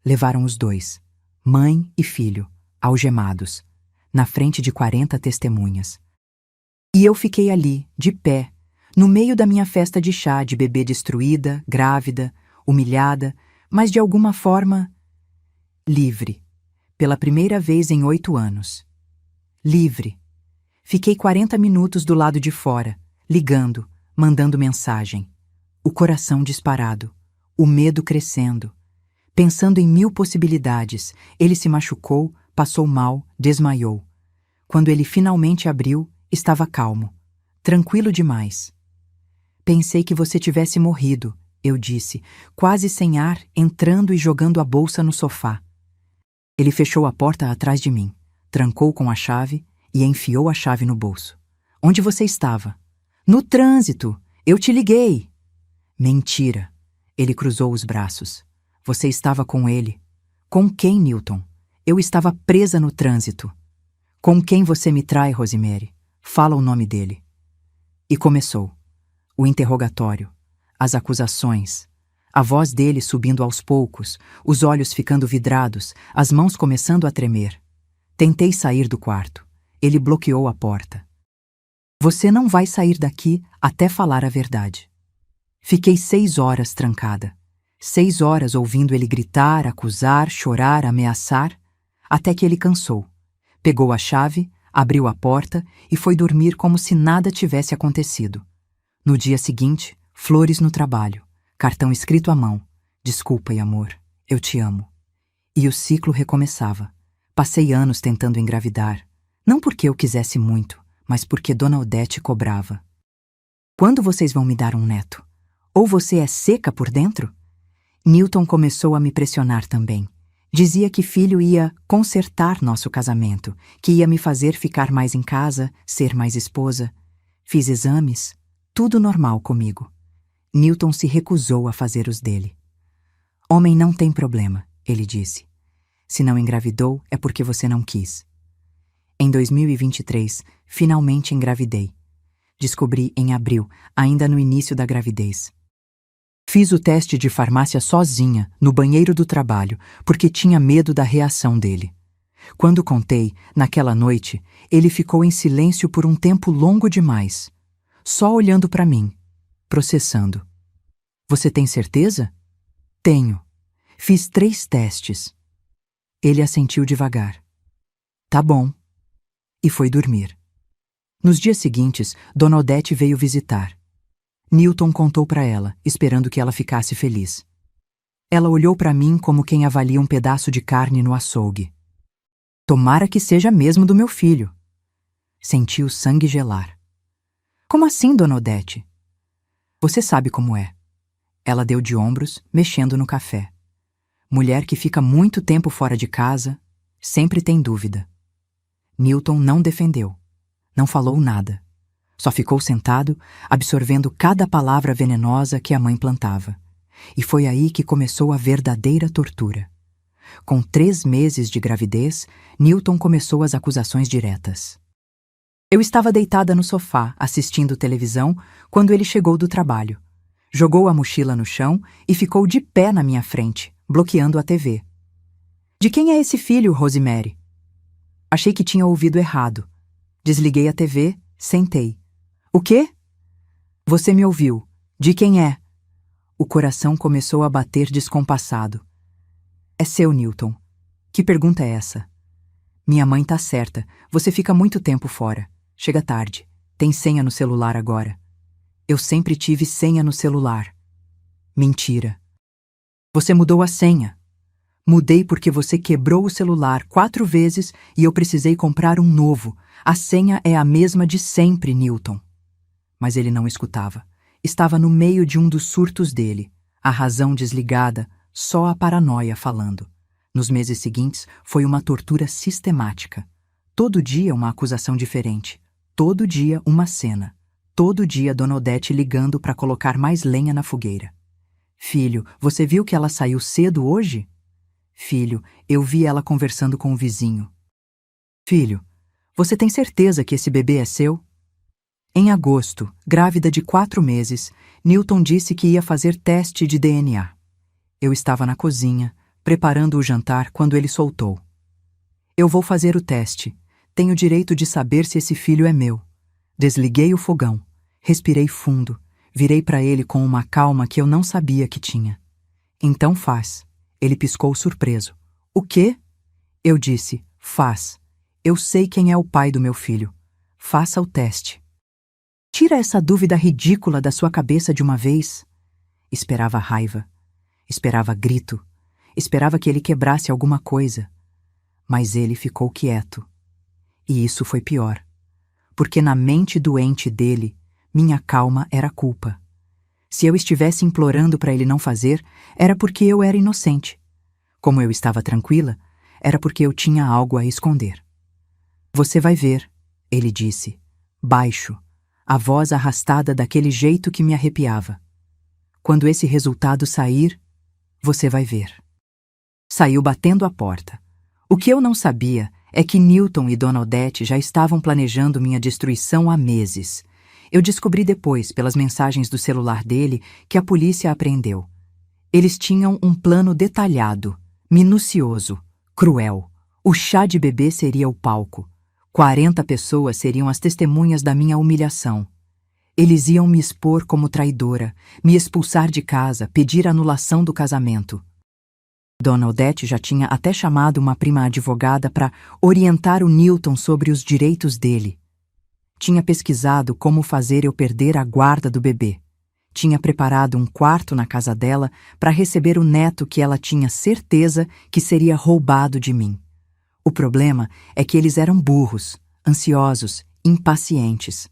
Levaram os 2, mãe e filho, algemados, na frente de 40 testemunhas. E eu fiquei ali, de pé, no meio da minha festa de chá de bebê destruída, grávida, humilhada, mas de alguma forma livre, pela primeira vez em 8 anos. Livre. Fiquei 40 minutos do lado de fora, ligando, mandando mensagem. O coração disparado, o medo crescendo. Pensando em 1000 possibilidades, ele se machucou, passou mal, desmaiou. Quando ele finalmente abriu, estava calmo, tranquilo demais. Pensei que você tivesse morrido, eu disse, quase sem ar, entrando e jogando a bolsa no sofá. Ele fechou a porta atrás de mim, trancou com a chave e enfiou a chave no bolso. Onde você estava? No trânsito! Eu te liguei! Mentira! Ele cruzou os braços. Você estava com ele. Com quem, Newton? Eu estava presa no trânsito. Com quem você me trai, Rosemary? Fala o nome dele. E começou. O interrogatório. As acusações. A voz dele subindo aos poucos, os olhos ficando vidrados, as mãos começando a tremer. Tentei sair do quarto. Ele bloqueou a porta. Você não vai sair daqui até falar a verdade. Fiquei 6 horas trancada. 6 horas ouvindo ele gritar, acusar, chorar, ameaçar, até que ele cansou. Pegou a chave, abriu a porta e foi dormir como se nada tivesse acontecido. No dia seguinte, flores no trabalho, cartão escrito à mão. Desculpa, amor, eu te amo. E o ciclo recomeçava. Passei anos tentando engravidar. Não porque eu quisesse muito, mas porque Dona Odete cobrava. Quando vocês vão me dar um neto? Ou você é seca por dentro? Newton começou a me pressionar também. Dizia que filho ia consertar nosso casamento, que ia me fazer ficar mais em casa, ser mais esposa. Fiz exames, tudo normal comigo. Newton se recusou a fazer os dele. Homem não tem problema, ele disse. Se não engravidou, é porque você não quis. Em 2023, finalmente engravidei. Descobri em abril, ainda no início da gravidez. Fiz o teste de farmácia sozinha, no banheiro do trabalho, porque tinha medo da reação dele. Quando contei, naquela noite, ele ficou em silêncio por um tempo longo demais, só olhando para mim, processando. Você tem certeza? Tenho. Fiz 3 testes. Ele assentiu devagar. Tá bom. E foi dormir. Nos dias seguintes, Dona Odete veio visitar. Newton contou para ela, esperando que ela ficasse feliz. Ela olhou para mim como quem avalia um pedaço de carne no açougue. Tomara que seja mesmo do meu filho. Senti o sangue gelar. Como assim, Dona Odete? Você sabe como é. Ela deu de ombros, mexendo no café. Mulher que fica muito tempo fora de casa, sempre tem dúvida. Newton não defendeu. Não falou nada. Só ficou sentado, absorvendo cada palavra venenosa que a mãe plantava. E foi aí que começou a verdadeira tortura. Com 3 meses de gravidez, Newton começou as acusações diretas. Eu estava deitada no sofá, assistindo televisão, quando ele chegou do trabalho. Jogou a mochila no chão e ficou de pé na minha frente, bloqueando a TV. De quem é esse filho, Rosemary? Achei que tinha ouvido errado. Desliguei a TV, sentei. O quê? Você me ouviu. De quem é? O coração começou a bater descompassado. É seu, Newton. Que pergunta é essa? Minha mãe tá certa. Você fica muito tempo fora. Chega tarde. Tem senha no celular agora. Eu sempre tive senha no celular. Mentira. Você mudou a senha. Mudei porque você quebrou o celular 4 vezes e eu precisei comprar um novo. A senha é a mesma de sempre, Newton. Mas ele não escutava. Estava no meio de um dos surtos dele. A razão desligada, só a paranoia falando. Nos meses seguintes, foi uma tortura sistemática. Todo dia uma acusação diferente. Todo dia uma cena. Todo dia Dona Odete ligando para colocar mais lenha na fogueira. Filho, você viu que ela saiu cedo hoje? Filho, eu vi ela conversando com o vizinho. Filho, você tem certeza que esse bebê é seu? Em agosto, grávida de 4 meses, Newton disse que ia fazer teste de DNA. Eu estava na cozinha, preparando o jantar quando ele soltou. Eu vou fazer o teste. Tenho direito de saber se esse filho é meu. Desliguei o fogão, respirei fundo, virei para ele com uma calma que eu não sabia que tinha. Então faz. Ele piscou surpreso. O quê? Eu disse, faz. Eu sei quem é o pai do meu filho. Faça o teste. Tira essa dúvida ridícula da sua cabeça de uma vez. Esperava raiva. Esperava grito. Esperava que ele quebrasse alguma coisa. Mas ele ficou quieto. E isso foi pior. Porque na mente doente dele, minha calma era culpa. Se eu estivesse implorando para ele não fazer, era porque eu era inocente. Como eu estava tranquila, era porque eu tinha algo a esconder. Você vai ver, ele disse, baixo, a voz arrastada daquele jeito que me arrepiava. Quando esse resultado sair, você vai ver. Saiu batendo a porta. O que eu não sabia é que Newton e Dona Odete já estavam planejando minha destruição há meses. Eu descobri depois, pelas mensagens do celular dele, que a polícia apreendeu. Eles tinham um plano detalhado, minucioso, cruel. O chá de bebê seria o palco. 40 pessoas seriam as testemunhas da minha humilhação. Eles iam me expor como traidora, me expulsar de casa, pedir anulação do casamento. Dona Odete já tinha até chamado uma prima advogada para orientar o Newton sobre os direitos dele. Tinha pesquisado como fazer eu perder a guarda do bebê. Tinha preparado um quarto na casa dela para receber o neto que ela tinha certeza que seria roubado de mim. O problema é que eles eram burros, ansiosos, impacientes.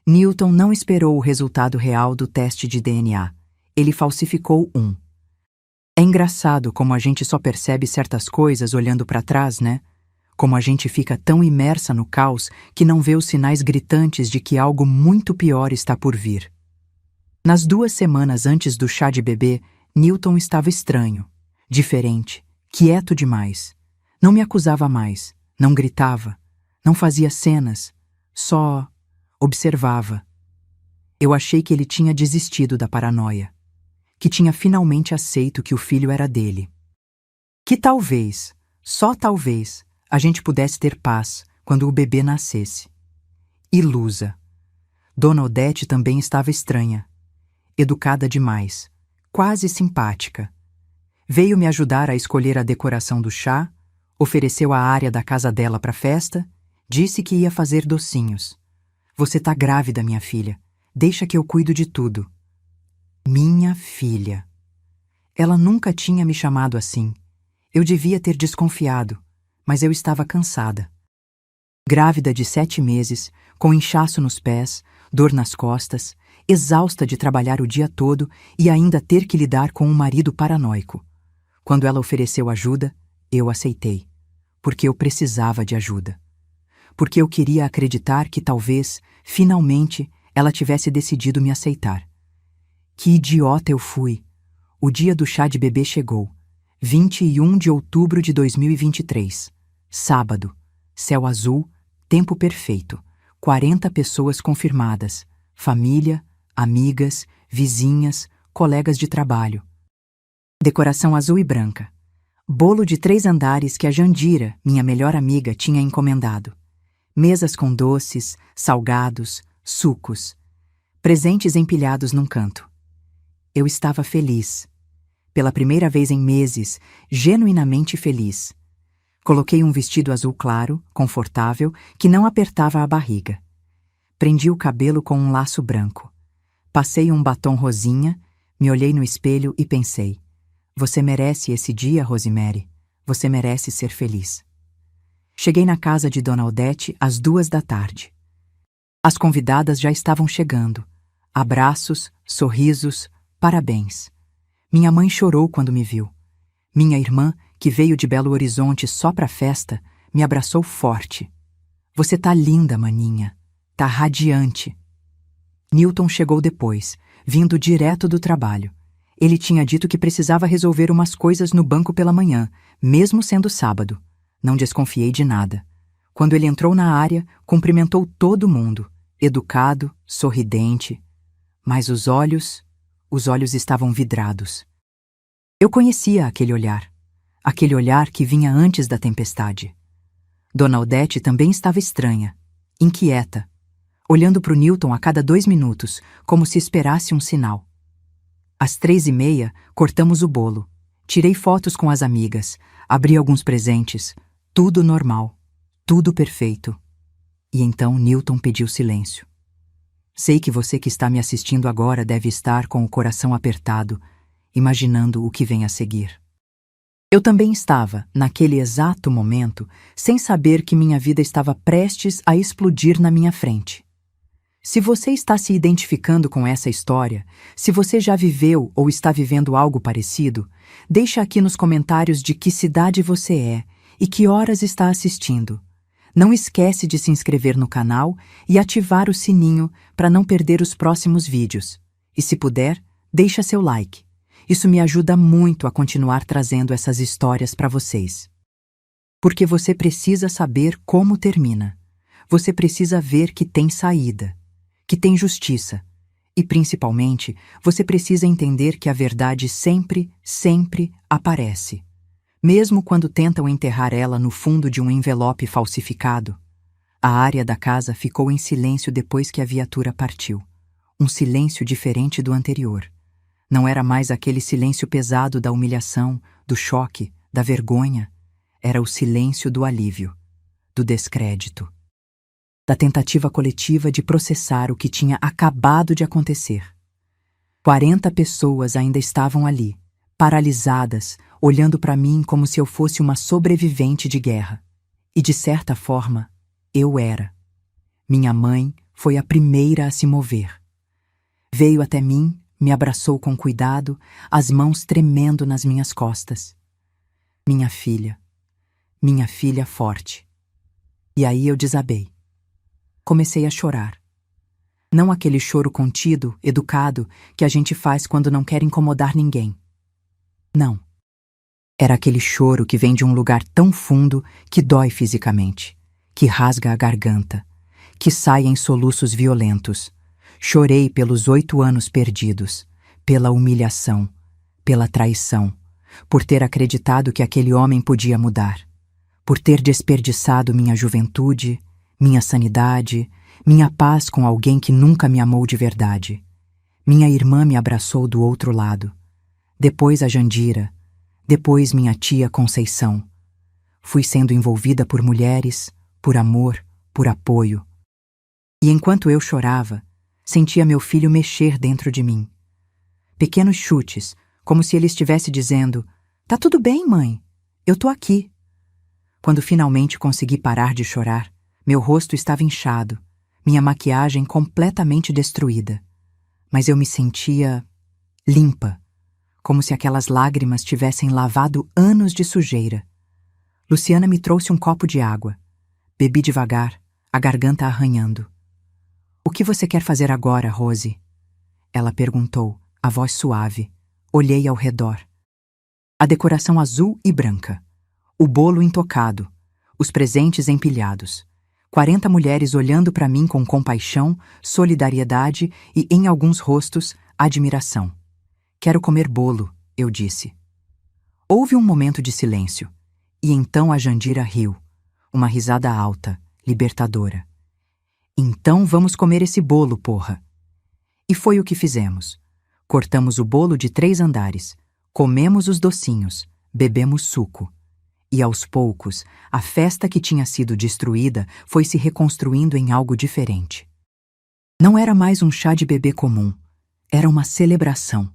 Newton não esperou o resultado real do teste de DNA. Ele falsificou um. É engraçado como a gente só percebe certas coisas olhando para trás, né? Como a gente fica tão imersa no caos que não vê os sinais gritantes de que algo muito pior está por vir. Nas 2 semanas antes do chá de bebê, Newton estava estranho, diferente, quieto demais. Não me acusava mais, não gritava, não fazia cenas, só observava. Eu achei que ele tinha desistido da paranoia, que tinha finalmente aceito que o filho era dele. Que talvez, só talvez, a gente pudesse ter paz quando o bebê nascesse. Ilusa. Dona Odete também estava estranha. Educada demais. Quase simpática. Veio me ajudar a escolher a decoração do chá, ofereceu a área da casa dela para a festa, disse que ia fazer docinhos. Você tá grávida, minha filha. Deixa que eu cuido de tudo. Minha filha. Ela nunca tinha me chamado assim. Eu devia ter desconfiado. Mas eu estava cansada. Grávida de 7 meses, com inchaço nos pés, dor nas costas, exausta de trabalhar o dia todo e ainda ter que lidar com um marido paranoico. Quando ela ofereceu ajuda, eu aceitei, porque eu precisava de ajuda. Porque eu queria acreditar que talvez, finalmente, ela tivesse decidido me aceitar. Que idiota eu fui! O dia do chá de bebê chegou. 21 de outubro de 2023. Sábado. Céu azul, tempo perfeito. 40 pessoas confirmadas. Família, amigas, vizinhas, colegas de trabalho. Decoração azul e branca. Bolo de 3 andares que a Jandira, minha melhor amiga, tinha encomendado. Mesas com doces, salgados, sucos. Presentes empilhados num canto. Eu estava feliz. Pela primeira vez em meses, genuinamente feliz. Coloquei um vestido azul claro, confortável, que não apertava a barriga. Prendi o cabelo com um laço branco. Passei um batom rosinha, me olhei no espelho e pensei: você merece esse dia, Rosemary. Você merece ser feliz. Cheguei na casa de Dona Odete às 2 da tarde. As convidadas já estavam chegando. Abraços, sorrisos, parabéns. Minha mãe chorou quando me viu. Minha irmã, que veio de Belo Horizonte só pra festa, me abraçou forte. Você tá linda, maninha. Tá radiante. Newton chegou depois, vindo direto do trabalho. Ele tinha dito que precisava resolver umas coisas no banco pela manhã, mesmo sendo sábado. Não desconfiei de nada. Quando ele entrou na área, cumprimentou todo mundo, educado, sorridente. Mas os olhos estavam vidrados. Eu conhecia aquele olhar que vinha antes da tempestade. Dona Odete também estava estranha, inquieta, olhando para o Newton a cada 2 minutos, como se esperasse um sinal. Às 3h30, cortamos o bolo. Tirei fotos com as amigas, abri alguns presentes. Tudo normal, tudo perfeito. E então Newton pediu silêncio. Sei que você que está me assistindo agora deve estar com o coração apertado, imaginando o que vem a seguir. Eu também estava, naquele exato momento, sem saber que minha vida estava prestes a explodir na minha frente. Se você está se identificando com essa história, se você já viveu ou está vivendo algo parecido, deixa aqui nos comentários de que cidade você é e que horas está assistindo. Não esquece de se inscrever no canal e ativar o sininho para não perder os próximos vídeos. E se puder, deixa seu like. Isso me ajuda muito a continuar trazendo essas histórias para vocês. Porque você precisa saber como termina. Você precisa ver que tem saída, que tem justiça. E, principalmente, você precisa entender que a verdade sempre, sempre aparece. Mesmo quando tentam enterrar ela no fundo de um envelope falsificado. A área da casa ficou em silêncio depois que a viatura partiu. Um silêncio diferente do anterior. Não era mais aquele silêncio pesado da humilhação, do choque, da vergonha. Era o silêncio do alívio, do descrédito, da tentativa coletiva de processar o que tinha acabado de acontecer. 40 pessoas ainda estavam ali, paralisadas, olhando para mim como se eu fosse uma sobrevivente de guerra. E, de certa forma, eu era. Minha mãe foi a primeira a se mover. Veio até mim, me abraçou com cuidado, as mãos tremendo nas minhas costas. Minha filha forte. E aí eu desabei. Comecei a chorar. Não aquele choro contido, educado, que a gente faz quando não quer incomodar ninguém. Não. Era aquele choro que vem de um lugar tão fundo que dói fisicamente, que rasga a garganta, que sai em soluços violentos. Chorei pelos 8 anos perdidos, pela humilhação, pela traição, por ter acreditado que aquele homem podia mudar, por ter desperdiçado minha juventude, minha sanidade, minha paz com alguém que nunca me amou de verdade. Minha irmã me abraçou do outro lado. Depois a Jandira. Depois minha tia Conceição. Fui sendo envolvida por mulheres, por amor, por apoio. E enquanto eu chorava, sentia meu filho mexer dentro de mim. Pequenos chutes, como se ele estivesse dizendo: "Tá tudo bem, mãe. Eu tô aqui." Quando finalmente consegui parar de chorar, meu rosto estava inchado, minha maquiagem completamente destruída. Mas eu me sentia limpa, como se aquelas lágrimas tivessem lavado anos de sujeira. Luciana me trouxe um copo de água. Bebi devagar, a garganta arranhando. "O que você quer fazer agora, Rose?" Ela perguntou, a voz suave. Olhei ao redor. A decoração azul e branca. O bolo intocado. Os presentes empilhados. 40 mulheres olhando para mim com compaixão, solidariedade e, em alguns rostos, admiração. "Quero comer bolo", eu disse. Houve um momento de silêncio. E então a Jandira riu. Uma risada alta, libertadora. "Então vamos comer esse bolo, porra." E foi o que fizemos. Cortamos o bolo de 3 andares. Comemos os docinhos. Bebemos suco. E aos poucos, a festa que tinha sido destruída foi se reconstruindo em algo diferente. Não era mais um chá de bebê comum. Era uma celebração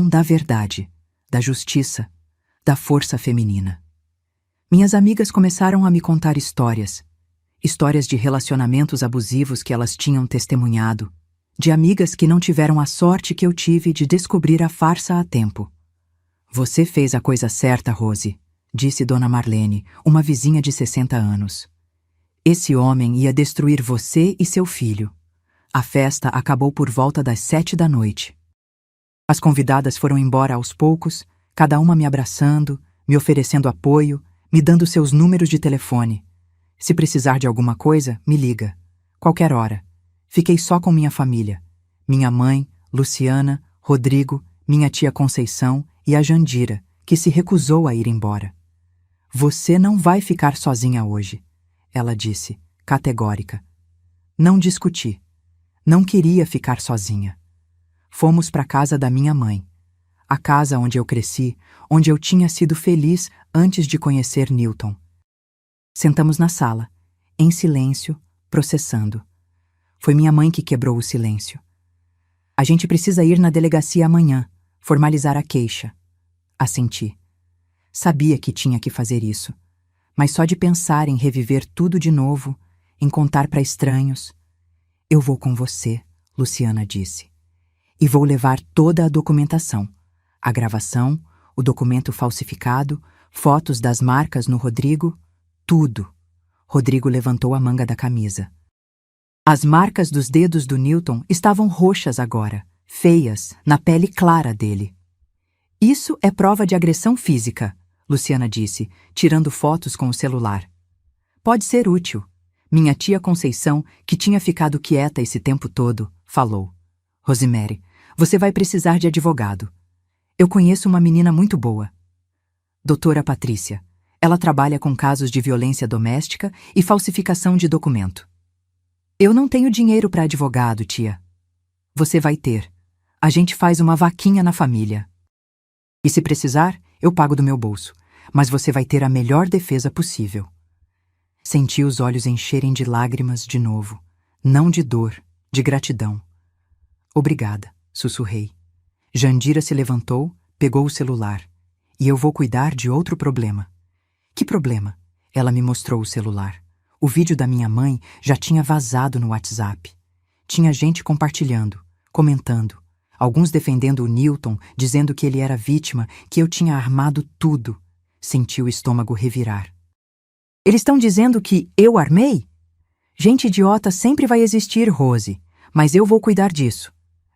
da verdade, da justiça, da força feminina. Minhas amigas começaram a me contar histórias de relacionamentos abusivos que elas tinham testemunhado, de amigas que não tiveram a sorte que eu tive de descobrir a farsa a tempo. Você fez a coisa certa, Rose, disse Dona Marlene, uma vizinha de 60 anos. Esse homem ia destruir você e seu filho. A festa acabou por volta das 7 da noite. As convidadas foram embora aos poucos, cada uma me abraçando, me oferecendo apoio, me dando seus números de telefone. Se precisar de alguma coisa, me liga. Qualquer hora. Fiquei só com minha família. Minha mãe, Luciana, Rodrigo, minha tia Conceição e a Jandira, que se recusou a ir embora. Você não vai ficar sozinha hoje, ela disse, categórica. Não discuti. Não queria ficar sozinha. Fomos para a casa da minha mãe. A casa onde eu cresci, onde eu tinha sido feliz antes de conhecer Newton. Sentamos na sala, em silêncio, processando. Foi minha mãe que quebrou o silêncio. A gente precisa ir na delegacia amanhã, formalizar a queixa. Assenti. Sabia que tinha que fazer isso, mas só de pensar em reviver tudo de novo, em contar para estranhos. Eu vou com você, Luciana disse. E vou levar toda a documentação. A gravação, o documento falsificado, fotos das marcas no Rodrigo, tudo. Rodrigo levantou a manga da camisa. As marcas dos dedos do Newton estavam roxas agora, feias, na pele clara dele. Isso é prova de agressão física, Luciana disse, tirando fotos com o celular. Pode ser útil. Minha tia Conceição, que tinha ficado quieta esse tempo todo, falou. Rosemary, você vai precisar de advogado. Eu conheço uma menina muito boa. Doutora Patrícia. Ela trabalha com casos de violência doméstica e falsificação de documento. Eu não tenho dinheiro para advogado, tia. Você vai ter. A gente faz uma vaquinha na família. E se precisar, eu pago do meu bolso. Mas você vai ter a melhor defesa possível. Senti os olhos encherem de lágrimas de novo. Não de dor, de gratidão. Obrigada, sussurrei. Jandira se levantou, pegou o celular. E eu vou cuidar de outro problema. Que problema? Ela me mostrou o celular. O vídeo da minha mãe já tinha vazado no WhatsApp. Tinha gente compartilhando, comentando. Alguns defendendo o Newton, dizendo que ele era vítima, que eu tinha armado tudo. Senti o estômago revirar. Eles estão dizendo que eu armei? Gente idiota sempre vai existir, Rose, mas eu vou cuidar disso.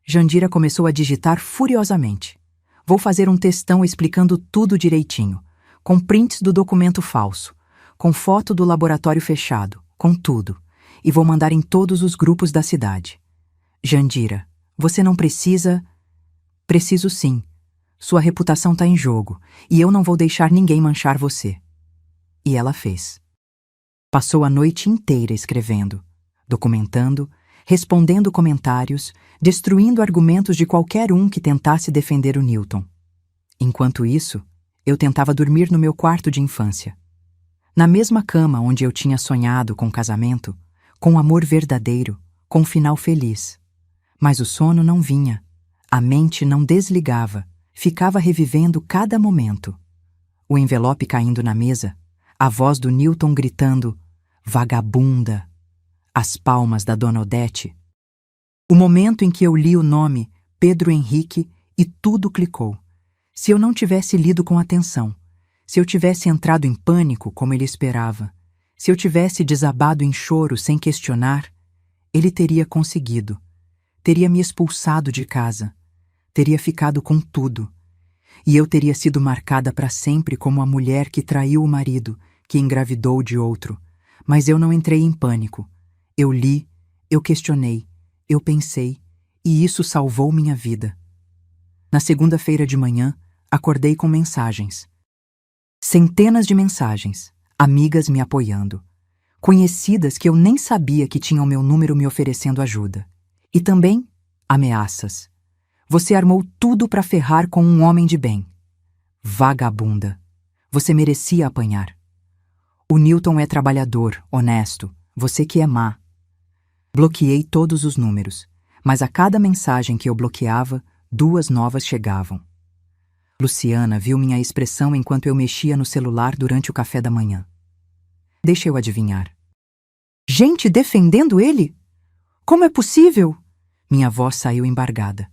Jandira começou a digitar furiosamente. Vou fazer um textão explicando tudo direitinho, com prints do documento falso, com foto do laboratório fechado, com tudo, e vou mandar em todos os grupos da cidade. Jandira, você não precisa... Preciso sim. Sua reputação está em jogo, e eu não vou deixar ninguém manchar você. E ela fez. Passou a noite inteira escrevendo, documentando, respondendo comentários, destruindo argumentos de qualquer um que tentasse defender o Newton. Enquanto isso, eu tentava dormir no meu quarto de infância. Na mesma cama onde eu tinha sonhado com casamento, com amor verdadeiro, com um final feliz. Mas o sono não vinha, a mente não desligava, ficava revivendo cada momento. O envelope caindo na mesa, a voz do Newton gritando, vagabunda, as palmas da Dona Odete. O momento em que eu li o nome Pedro Henrique e tudo clicou. Se eu não tivesse lido com atenção, se eu tivesse entrado em pânico como ele esperava, se eu tivesse desabado em choro sem questionar, ele teria conseguido, teria me expulsado de casa, teria ficado com tudo, e eu teria sido marcada para sempre como a mulher que traiu o marido, que engravidou de outro. Mas eu não entrei em pânico. Eu li, eu questionei, eu pensei, e isso salvou minha vida. Na segunda-feira de manhã, acordei com mensagens. Centenas de mensagens, amigas me apoiando. Conhecidas que eu nem sabia que tinham meu número me oferecendo ajuda. E também ameaças. Você armou tudo para ferrar com um homem de bem. Vagabunda. Você merecia apanhar. O Newton é trabalhador, honesto, você que é má. Bloqueei todos os números, mas a cada mensagem que eu bloqueava, 2 novas chegavam. Luciana viu minha expressão enquanto eu mexia no celular durante o café da manhã. Deixa eu adivinhar. Gente defendendo ele? Como é possível? Minha voz saiu embargada.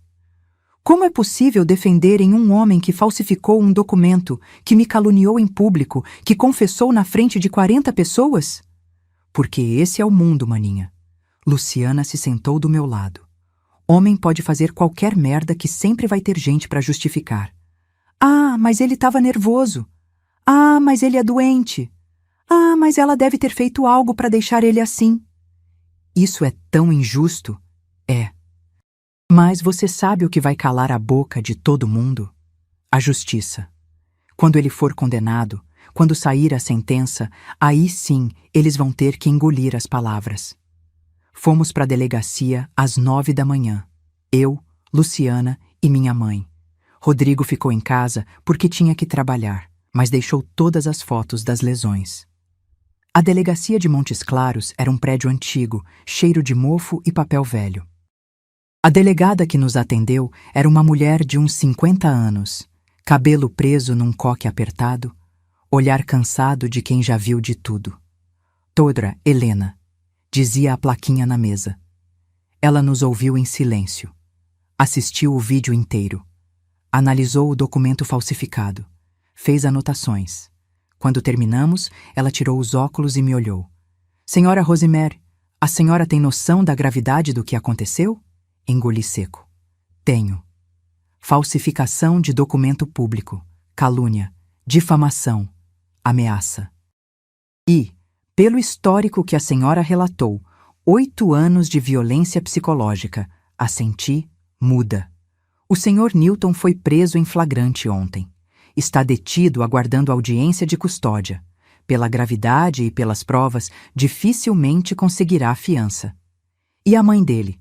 Como é possível defenderem um homem que falsificou um documento, que me caluniou em público, que confessou na frente de 40 pessoas? Porque esse é o mundo, maninha. Luciana se sentou do meu lado. Homem pode fazer qualquer merda que sempre vai ter gente para justificar. Ah, mas ele estava nervoso. Ah, mas ele é doente. Ah, mas ela deve ter feito algo para deixar ele assim. Isso é tão injusto? É. Mas você sabe o que vai calar a boca de todo mundo? A justiça. Quando ele for condenado, quando sair a sentença, aí sim eles vão ter que engolir as palavras. Fomos para a delegacia às 9 da manhã. Eu, Luciana e minha mãe. Rodrigo ficou em casa porque tinha que trabalhar, mas deixou todas as fotos das lesões. A delegacia de Montes Claros era um prédio antigo, cheiro de mofo e papel velho. A delegada que nos atendeu era uma mulher de uns 50 anos, cabelo preso num coque apertado, olhar cansado de quem já viu de tudo. Doutora Helena, dizia a plaquinha na mesa. Ela nos ouviu em silêncio. Assistiu o vídeo inteiro. Analisou o documento falsificado. Fez anotações. Quando terminamos, ela tirou os óculos e me olhou. Senhora Rosemary, a senhora tem noção da gravidade do que aconteceu? Engoli seco. Tenho. Falsificação de documento público, calúnia, difamação, ameaça. E, pelo histórico que a senhora relatou, 8 anos de violência psicológica, assenti, muda. O senhor Newton foi preso em flagrante ontem. Está detido aguardando audiência de custódia. Pela gravidade e pelas provas, dificilmente conseguirá fiança. E a mãe dele?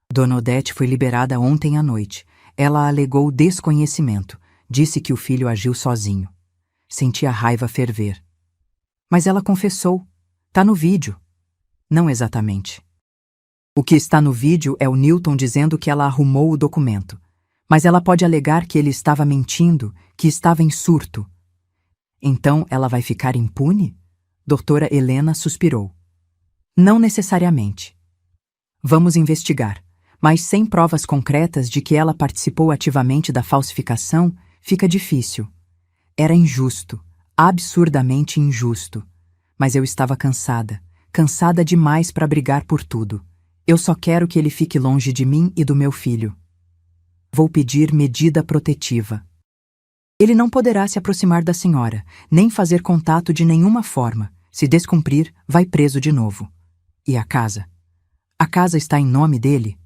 Dona Odete foi liberada ontem à noite. Ela alegou desconhecimento. Disse que o filho agiu sozinho. Senti a raiva ferver. Mas ela confessou. Tá no vídeo. Não exatamente. O que está no vídeo é o Newton dizendo que ela arrumou o documento. Mas ela pode alegar que ele estava mentindo, que estava em surto. Então ela vai ficar impune? Doutora Helena suspirou. Não necessariamente. Vamos investigar. Mas sem provas concretas de que ela participou ativamente da falsificação, fica difícil. Era injusto, absurdamente injusto. Mas eu estava cansada, cansada demais para brigar por tudo. Eu só quero que ele fique longe de mim e do meu filho. Vou pedir medida protetiva. Ele não poderá se aproximar da senhora, nem fazer contato de nenhuma forma. Se descumprir, vai preso de novo. E a casa? A casa está em nome dele?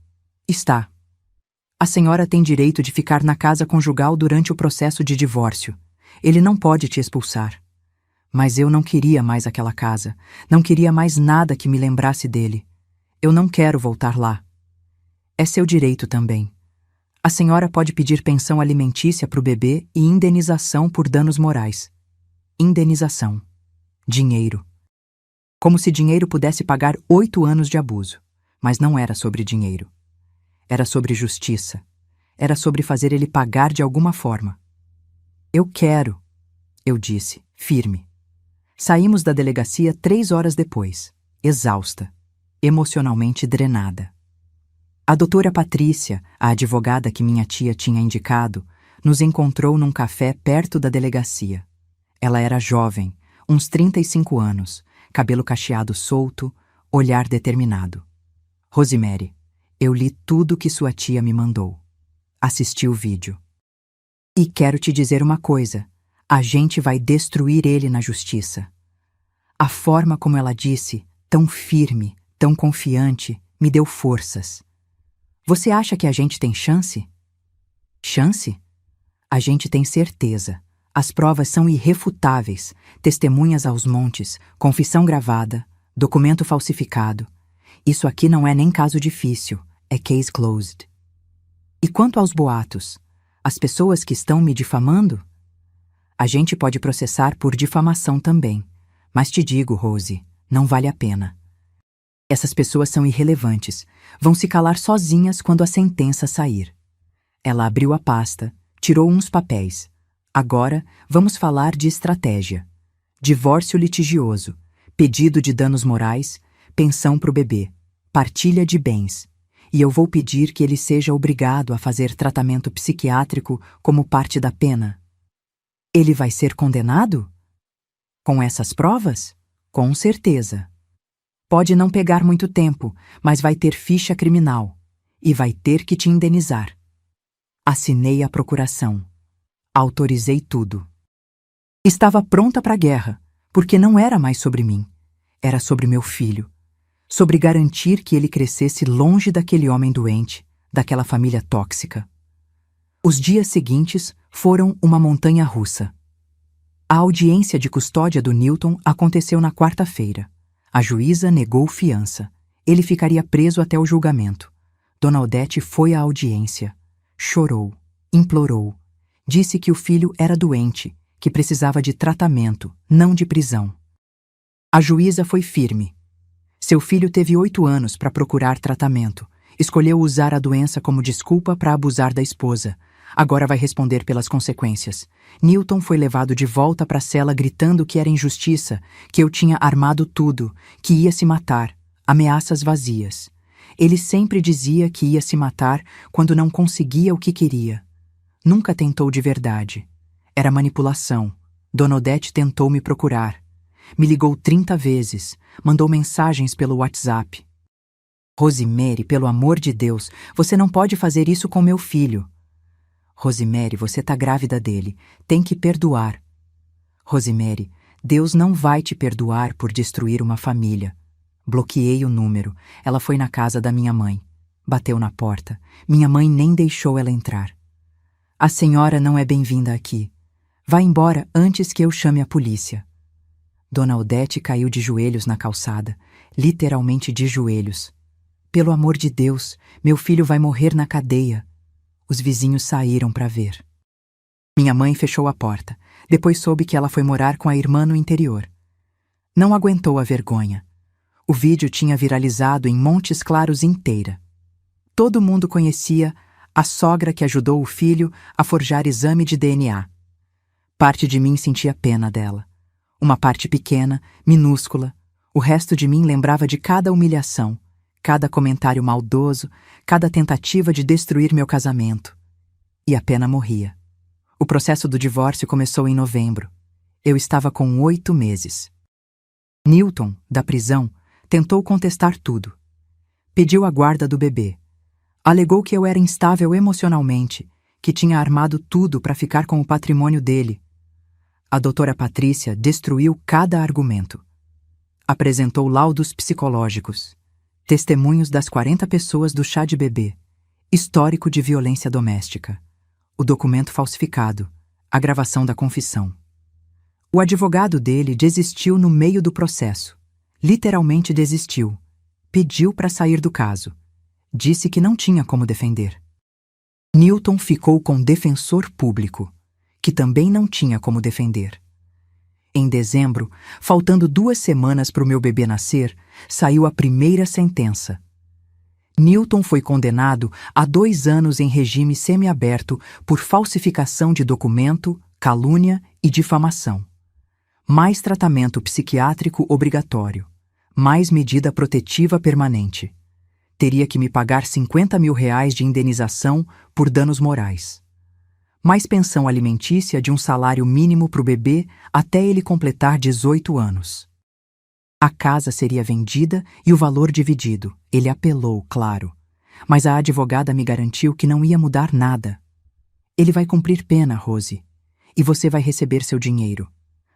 Está. A senhora tem direito de ficar na casa conjugal durante o processo de divórcio. Ele não pode te expulsar. Mas eu não queria mais aquela casa. Não queria mais nada que me lembrasse dele. Eu não quero voltar lá. É seu direito também. A senhora pode pedir pensão alimentícia para o bebê e indenização por danos morais. Indenização. Dinheiro. Como se dinheiro pudesse pagar 8 anos de abuso. Mas não era sobre dinheiro. Era sobre justiça. Era sobre fazer ele pagar de alguma forma. Eu quero, eu disse, firme. Saímos da delegacia 3 horas depois, exausta, emocionalmente drenada. A doutora Patrícia, a advogada que minha tia tinha indicado, nos encontrou num café perto da delegacia. Ela era jovem, uns 35 anos, cabelo cacheado solto, olhar determinado. Rosemary, eu li tudo que sua tia me mandou. Assisti o vídeo. E quero te dizer uma coisa. A gente vai destruir ele na justiça. A forma como ela disse, tão firme, tão confiante, me deu forças. Você acha que a gente tem chance? Chance? A gente tem certeza. As provas são irrefutáveis. Testemunhas aos montes, confissão gravada, documento falsificado. Isso aqui não é nem caso difícil. É case closed. E quanto aos boatos? As pessoas que estão me difamando? A gente pode processar por difamação também. Mas te digo, Rose, não vale a pena. Essas pessoas são irrelevantes. Vão se calar sozinhas quando a sentença sair. Ela abriu a pasta, tirou uns papéis. Agora, vamos falar de estratégia. Divórcio litigioso, pedido de danos morais, pensão para o bebê, partilha de bens. E eu vou pedir que ele seja obrigado a fazer tratamento psiquiátrico como parte da pena. Ele vai ser condenado? Com essas provas? Com certeza. Pode não pegar muito tempo, mas vai ter ficha criminal. E vai ter que te indenizar. Assinei a procuração. Autorizei tudo. Estava pronta para a guerra, porque não era mais sobre mim. Era sobre meu filho. Sobre garantir que ele crescesse longe daquele homem doente, daquela família tóxica. Os dias seguintes foram uma montanha-russa. A audiência de custódia do Newton aconteceu na quarta-feira. A juíza negou fiança. Ele ficaria preso até o julgamento. Dona Odete foi à audiência. Chorou, implorou. Disse que o filho era doente, que precisava de tratamento, não de prisão. A juíza foi firme. Seu filho teve 8 anos para procurar tratamento. Escolheu usar a doença como desculpa para abusar da esposa. Agora vai responder pelas consequências. Newton foi levado de volta para a cela gritando que era injustiça, que eu tinha armado tudo, que ia se matar. Ameaças vazias. Ele sempre dizia que ia se matar quando não conseguia o que queria. Nunca tentou de verdade. Era manipulação. Dona Odete tentou me procurar. Me ligou 30 vezes, mandou mensagens pelo WhatsApp. Rosemary, pelo amor de Deus, você não pode fazer isso com meu filho. Rosemary, você tá grávida dele. Tem que perdoar. Rosemary, Deus não vai te perdoar por destruir uma família. Bloqueei o número. Ela foi na casa da minha mãe. Bateu na porta. Minha mãe nem deixou ela entrar. A senhora não é bem-vinda aqui. Vá embora antes que eu chame a polícia. Dona Odete caiu de joelhos na calçada, literalmente de joelhos. Pelo amor de Deus, meu filho vai morrer na cadeia. Os vizinhos saíram para ver. Minha mãe fechou a porta. Depois soube que ela foi morar com a irmã no interior. Não aguentou a vergonha. O vídeo tinha viralizado em Montes Claros inteira. Todo mundo conhecia a sogra que ajudou o filho a forjar exame de DNA. Parte de mim sentia pena dela. Uma parte pequena, minúscula. O resto de mim lembrava de cada humilhação, cada comentário maldoso, cada tentativa de destruir meu casamento. E a pena morria. O processo do divórcio começou em novembro. Eu estava com 8 meses. Newton, da prisão, tentou contestar tudo. Pediu a guarda do bebê. Alegou que eu era instável emocionalmente, que tinha armado tudo para ficar com o patrimônio dele. A doutora Patrícia destruiu cada argumento. Apresentou laudos psicológicos, testemunhos das 40 pessoas do chá de bebê, histórico de violência doméstica, o documento falsificado, a gravação da confissão. O advogado dele desistiu no meio do processo. Literalmente desistiu. Pediu para sair do caso. Disse que não tinha como defender. Newton ficou com defensor público, que também não tinha como defender. Em dezembro, faltando 2 semanas para o meu bebê nascer, saiu a primeira sentença. Newton foi condenado a 2 anos em regime semiaberto por falsificação de documento, calúnia e difamação. Mais tratamento psiquiátrico obrigatório. Mais medida protetiva permanente. Teria que me pagar R$50 mil de indenização por danos morais. Mais pensão alimentícia de um salário mínimo para o bebê até ele completar 18 anos. A casa seria vendida e o valor dividido. Ele apelou, claro. Mas a advogada me garantiu que não ia mudar nada. Ele vai cumprir pena, Rose. E você vai receber seu dinheiro.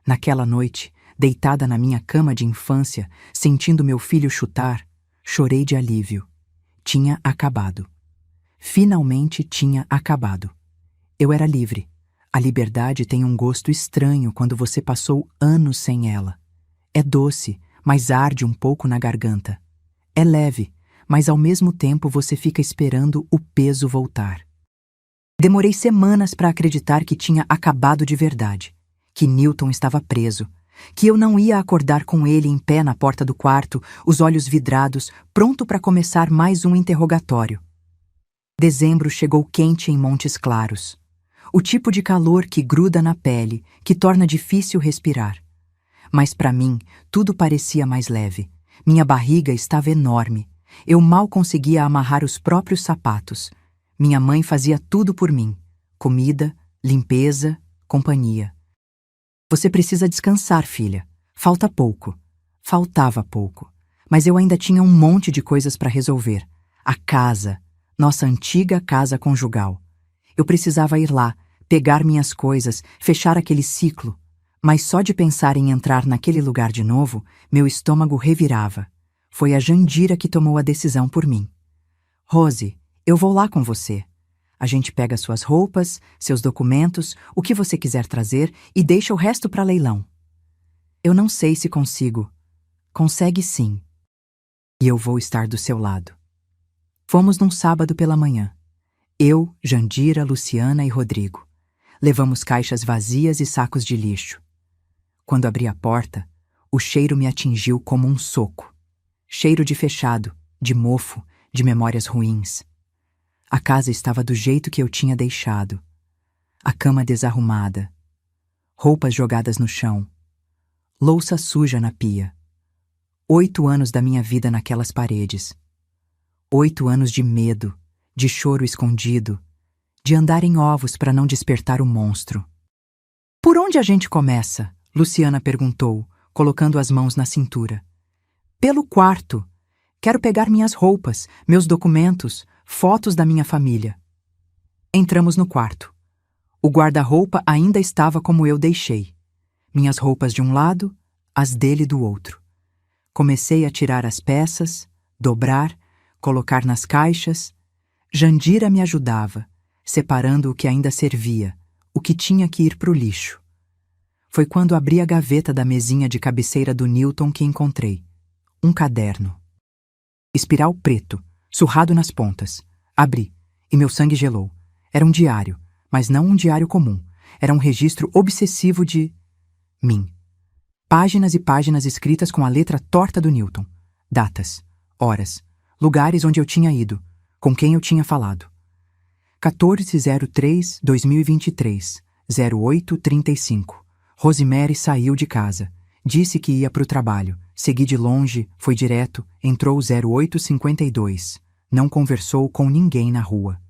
Naquela noite, deitada na minha cama de infância, sentindo meu filho chutar, chorei de alívio. Tinha acabado. Finalmente tinha acabado. Eu era livre. A liberdade tem um gosto estranho quando você passou anos sem ela. É doce, mas arde um pouco na garganta. É leve, mas ao mesmo tempo você fica esperando o peso voltar. Demorei semanas para acreditar que tinha acabado de verdade. que Newton estava preso, que eu não ia acordar com ele em pé na porta do quarto, os olhos vidrados, pronto para começar mais um interrogatório. Dezembro chegou quente em Montes Claros. O tipo de calor que gruda na pele, que torna difícil respirar. Mas para mim, tudo parecia mais leve. Minha barriga estava enorme. Eu mal conseguia amarrar os próprios sapatos. Minha mãe fazia tudo por mim. Comida, limpeza, companhia. Você precisa descansar, filha. Falta pouco. Faltava pouco. Mas eu ainda tinha um monte de coisas para resolver. A casa, nossa antiga casa conjugal. Eu precisava ir lá, pegar minhas coisas, fechar aquele ciclo. Mas só de pensar em entrar naquele lugar de novo, meu estômago revirava. Foi a Jandira que tomou a decisão por mim. Rose, eu vou lá com você. A gente pega suas roupas, seus documentos, o que você quiser trazer e deixa o resto para leilão. Eu não sei se consigo. Consegue sim. E eu vou estar do seu lado. Fomos num sábado pela manhã. Eu, Jandira, Luciana e Rodrigo. Levamos caixas vazias e sacos de lixo. Quando abri a porta, o cheiro me atingiu como um soco. Cheiro de fechado, de mofo, de memórias ruins. A casa estava do jeito que eu tinha deixado. A cama desarrumada. Roupas jogadas no chão. Louça suja na pia. 8 anos da minha vida naquelas paredes. 8 anos de medo, de choro escondido, de andar em ovos para não despertar o monstro. Por onde a gente começa? Luciana perguntou, colocando as mãos na cintura. Pelo quarto. Quero pegar minhas roupas, meus documentos, fotos da minha família. Entramos no quarto. O guarda-roupa ainda estava como eu deixei. Minhas roupas de um lado, as dele do outro. Comecei a tirar as peças, dobrar, colocar nas caixas. Jandira me ajudava, separando o que ainda servia, o que tinha que ir para o lixo. Foi quando abri a gaveta da mesinha de cabeceira do Newton que encontrei. Um caderno. Espiral preto, surrado nas pontas. Abri, e meu sangue gelou. Era um diário, mas não um diário comum. Era um registro obsessivo de mim. Páginas e páginas escritas com a letra torta do Newton. Datas, horas, lugares onde eu tinha ido, com quem eu tinha falado. 14/03/2023, 08:35. Rosemary saiu de casa. Disse que ia para o trabalho. Segui de longe, foi direto, entrou 08:52. Não conversou com ninguém na rua.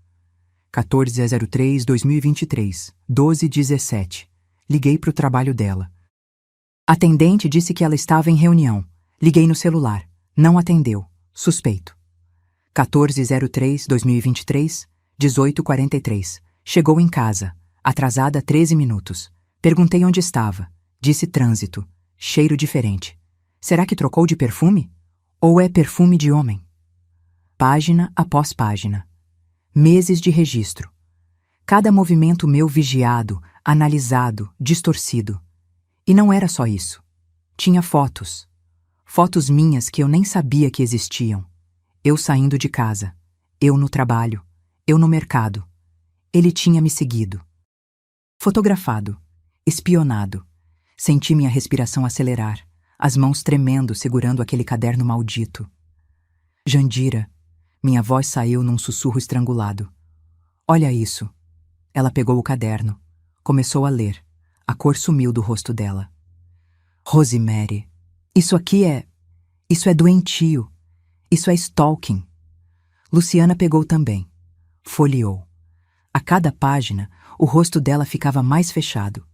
14/03/2023, 12:17. Liguei para o trabalho dela. A atendente disse que ela estava em reunião. Liguei no celular. Não atendeu. Suspeito. 14/03/2023, 18:43. Chegou em casa. Atrasada 13 minutos. Perguntei onde estava. Disse trânsito. Cheiro diferente. Será que trocou de perfume? Ou é perfume de homem? Página após página. Meses de registro. Cada movimento meu vigiado, analisado, distorcido. E não era só isso. Tinha fotos. Fotos minhas que eu nem sabia que existiam. Eu saindo de casa. Eu no trabalho. Eu no mercado. Ele tinha me seguido. Fotografado. Espionado. Senti minha respiração acelerar. As mãos tremendo segurando aquele caderno maldito. Jandira. Minha voz saiu num sussurro estrangulado. Olha isso. Ela pegou o caderno. Começou a ler. A cor sumiu do rosto dela. Rosemary. Isso é doentio. Isso é stalking. Luciana pegou também. Folheou. A cada página, o rosto dela ficava mais fechado.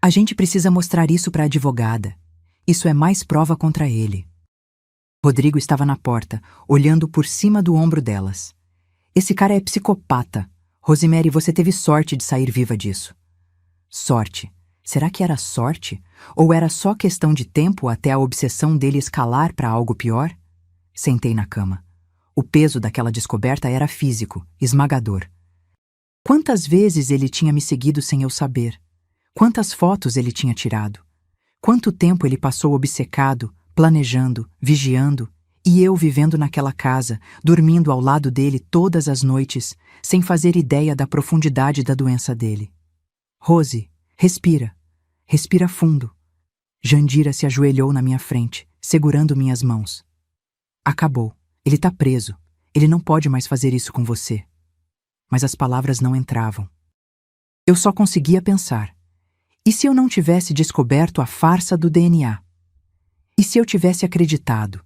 A gente precisa mostrar isso para a advogada. Isso é mais prova contra ele. Rodrigo estava na porta, olhando por cima do ombro delas. Esse cara é psicopata. Rosemary, você teve sorte de sair viva disso. Sorte. Será que era sorte? Ou era só questão de tempo até a obsessão dele escalar para algo pior? Sentei na cama. O peso daquela descoberta era físico, esmagador. Quantas vezes ele tinha me seguido sem eu saber? Quantas fotos ele tinha tirado? Quanto tempo ele passou obcecado, planejando, vigiando, e eu vivendo naquela casa, dormindo ao lado dele todas as noites, sem fazer ideia da profundidade da doença dele. Rose, respira. Respira fundo. Jandira se ajoelhou na minha frente, segurando minhas mãos. Acabou. Ele tá preso. Ele não pode mais fazer isso com você. Mas as palavras não entravam. Eu só conseguia pensar. E se eu não tivesse descoberto a farsa do DNA? E se eu tivesse acreditado?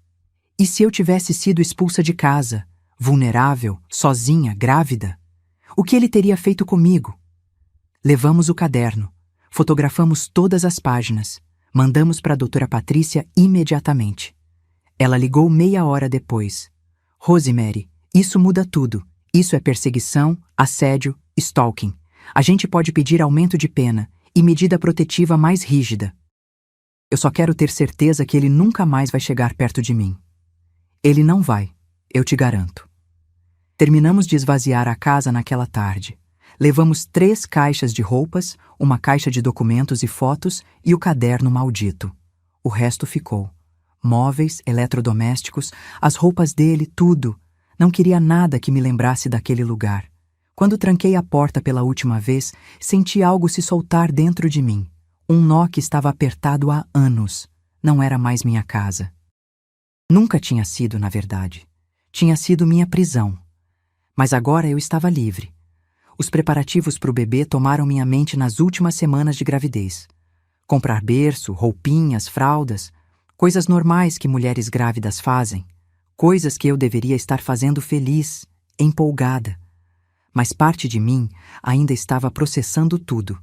E se eu tivesse sido expulsa de casa, vulnerável, sozinha, grávida? O que ele teria feito comigo? Levamos o caderno, fotografamos todas as páginas, mandamos para a doutora Patrícia imediatamente. Ela ligou meia hora depois. Rosemary, isso muda tudo. Isso é perseguição, assédio, stalking. A gente pode pedir aumento de pena e medida protetiva mais rígida. Eu só quero ter certeza que ele nunca mais vai chegar perto de mim. Ele não vai, eu te garanto. Terminamos de esvaziar a casa naquela tarde. Levamos 3 caixas de roupas, uma caixa de documentos e fotos e o caderno maldito. O resto ficou. Móveis, eletrodomésticos, as roupas dele, tudo. Não queria nada que me lembrasse daquele lugar. Quando tranquei a porta pela última vez, senti algo se soltar dentro de mim. Um nó que estava apertado há anos. Não era mais minha casa. Nunca tinha sido, na verdade. Tinha sido minha prisão. Mas agora eu estava livre. Os preparativos para o bebê tomaram minha mente nas últimas semanas de gravidez. Comprar berço, roupinhas, fraldas, coisas normais que mulheres grávidas fazem, coisas que eu deveria estar fazendo feliz, empolgada. Mas parte de mim ainda estava processando tudo.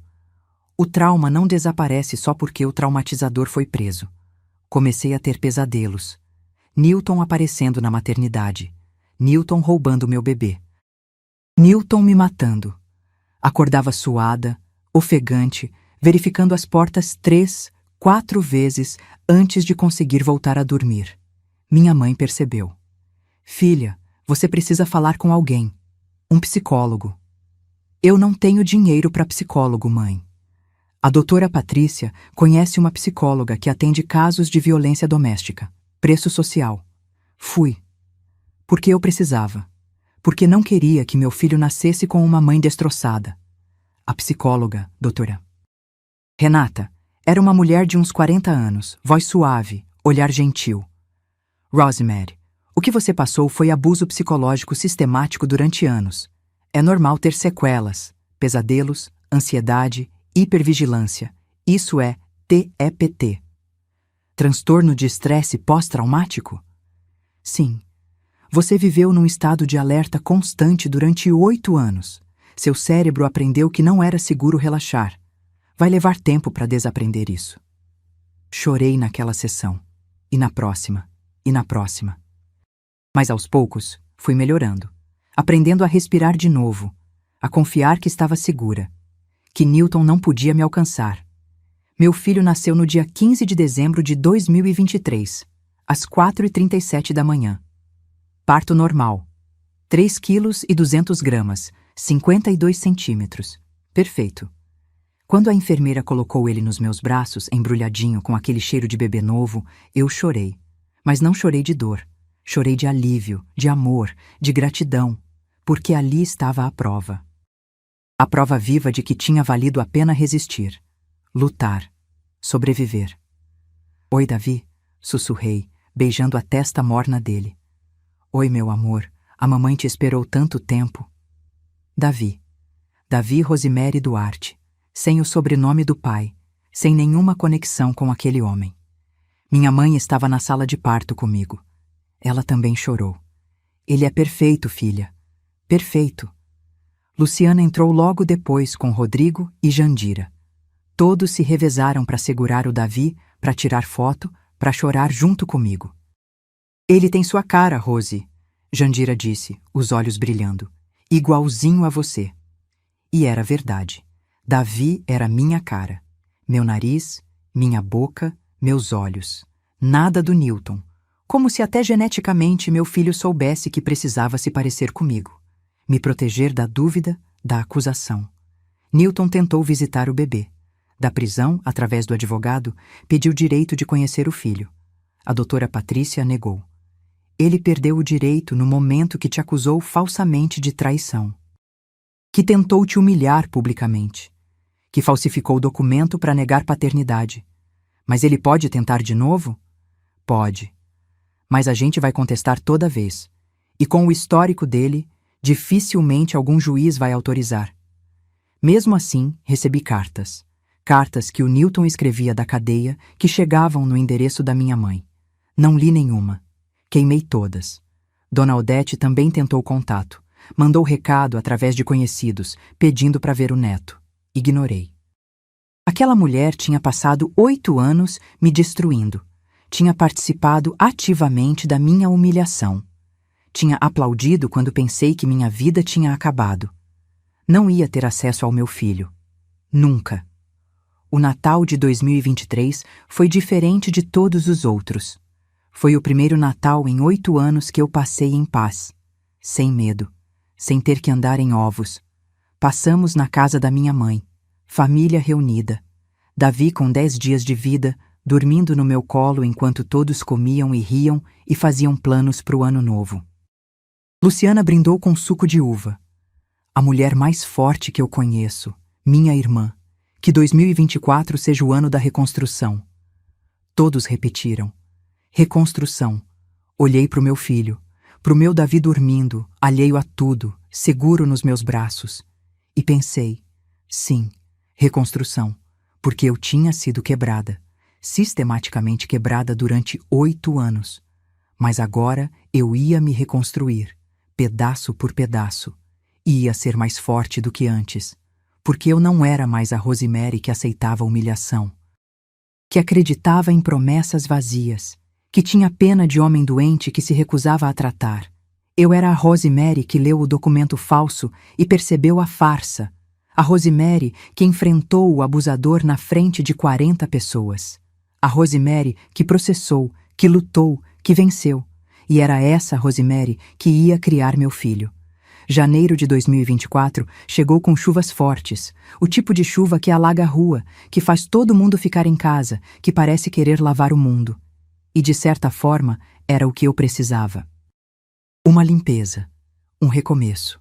O trauma não desaparece só porque o traumatizador foi preso. Comecei a ter pesadelos. Newton aparecendo na maternidade. Newton roubando meu bebê. Newton me matando. Acordava suada, ofegante, verificando as portas 3, 4 vezes antes de conseguir voltar a dormir. Minha mãe percebeu. Filha, você precisa falar com alguém. Um psicólogo. Eu não tenho dinheiro para psicólogo, mãe. A doutora Patrícia conhece uma psicóloga que atende casos de violência doméstica. Preço social. Fui. Porque eu precisava. Porque não queria que meu filho nascesse com uma mãe destroçada. A psicóloga, doutora Renata, era uma mulher de uns 40 anos, voz suave, olhar gentil. Rosemary, o que você passou foi abuso psicológico sistemático durante anos. É normal ter sequelas, pesadelos, ansiedade, hipervigilância. Isso é TEPT. Transtorno de estresse pós-traumático? Sim. Você viveu num estado de alerta constante durante 8 anos. Seu cérebro aprendeu que não era seguro relaxar. Vai levar tempo para desaprender isso. Chorei naquela sessão. E na próxima. E na próxima. Mas aos poucos, fui melhorando. Aprendendo a respirar de novo. A confiar que estava segura. Que Newton não podia me alcançar. Meu filho nasceu no dia 15 de dezembro de 2023, às 4h37 da manhã. Parto normal. 3 quilos e 200 gramas, 52 centímetros. Perfeito. Quando a enfermeira colocou ele nos meus braços, embrulhadinho com aquele cheiro de bebê novo, eu chorei. Mas não chorei de dor. Chorei de alívio, de amor, de gratidão, porque ali estava a prova. A prova viva de que tinha valido a pena resistir, lutar, sobreviver. Oi, Davi, sussurrei, beijando a testa morna dele. Oi, meu amor, a mamãe te esperou tanto tempo. Davi. Davi Rosemary Duarte, sem o sobrenome do pai, sem nenhuma conexão com aquele homem. Minha mãe estava na sala de parto comigo. Ela também chorou. Ele é perfeito, filha. Perfeito. Luciana entrou logo depois com Rodrigo e Jandira. Todos se revezaram para segurar o Davi, para tirar foto, para chorar junto comigo. Ele tem sua cara, Rose, Jandira disse, os olhos brilhando. Igualzinho a você. E era verdade. Davi era minha cara. Meu nariz, minha boca, meus olhos. Nada do Newton. Como se até geneticamente meu filho soubesse que precisava se parecer comigo. Me proteger da dúvida, da acusação. Newton tentou visitar o bebê. Da prisão, através do advogado, pediu direito de conhecer o filho. A doutora Patrícia negou. Ele perdeu o direito no momento que te acusou falsamente de traição. Que tentou te humilhar publicamente. que falsificou o documento para negar paternidade. Mas ele pode tentar de novo? Pode. Mas a gente vai contestar toda vez. E com o histórico dele, dificilmente algum juiz vai autorizar. Mesmo assim, recebi cartas. Cartas que o Newton escrevia da cadeia que chegavam no endereço da minha mãe. Não li nenhuma. Queimei todas. Dona Odete também tentou contato. Mandou recado através de conhecidos, pedindo para ver o neto. Ignorei. Aquela mulher tinha passado 8 anos me destruindo. Tinha participado ativamente da minha humilhação. Tinha aplaudido quando pensei que minha vida tinha acabado. Não ia ter acesso ao meu filho. Nunca. O Natal de 2023 foi diferente de todos os outros. Foi o primeiro Natal em 8 anos que eu passei em paz, sem medo, sem ter que andar em ovos. Passamos na casa da minha mãe, família reunida. Davi com 10 dias de vida, dormindo no meu colo enquanto todos comiam e riam e faziam planos para o ano novo. Luciana brindou com suco de uva. A mulher mais forte que eu conheço, minha irmã. Que 2024 seja o ano da reconstrução. Todos repetiram. Reconstrução. Olhei para o meu filho, para o meu Davi dormindo, alheio a tudo, seguro nos meus braços. E pensei, sim, reconstrução, porque eu tinha sido quebrada, sistematicamente quebrada durante 8 anos. Mas agora eu ia me reconstruir, pedaço por pedaço, e ia ser mais forte do que antes, porque eu não era mais a Rosemary que aceitava a humilhação, que acreditava em promessas vazias, que tinha pena de homem doente que se recusava a tratar. Eu era a Rosemary que leu o documento falso e percebeu a farsa, a Rosemary que enfrentou o abusador na frente de 40 pessoas, a Rosemary que processou, que lutou, que venceu, e era essa Rosemary que ia criar meu filho. Janeiro de 2024 chegou com chuvas fortes, o tipo de chuva que alaga a rua, que faz todo mundo ficar em casa, que parece querer lavar o mundo. E de certa forma, era o que eu precisava. Uma limpeza, um recomeço.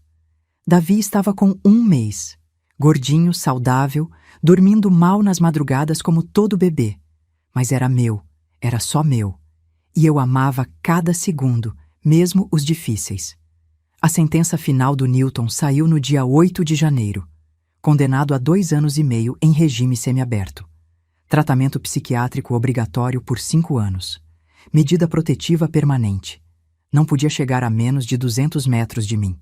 Davi estava com 1 mês, gordinho, saudável, dormindo mal nas madrugadas como todo bebê. Mas era meu, era só meu. E eu amava cada segundo, mesmo os difíceis. A sentença final do Newton saiu no dia 8 de janeiro, condenado a 2 anos e meio em regime semiaberto. Tratamento psiquiátrico obrigatório por 5 anos. Medida protetiva permanente. Não podia chegar a menos de 200 metros de mim.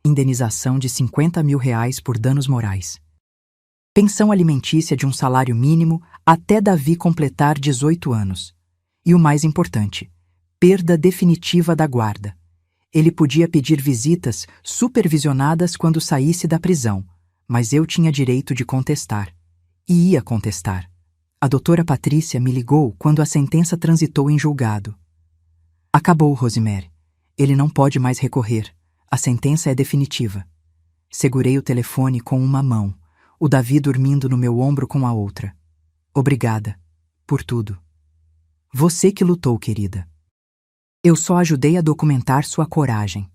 Indenização de R$50 mil por danos morais. Pensão alimentícia de um salário mínimo até Davi completar 18 anos. E o mais importante, perda definitiva da guarda. Ele podia pedir visitas supervisionadas quando saísse da prisão, mas eu tinha direito de contestar. E ia contestar. A doutora Patrícia me ligou quando a sentença transitou em julgado. Acabou, Rosemary. Ele não pode mais recorrer. A sentença é definitiva. Segurei o telefone com uma mão, o Davi dormindo no meu ombro com a outra. Obrigada. Por tudo. Você que lutou, querida. Eu só ajudei a documentar sua coragem.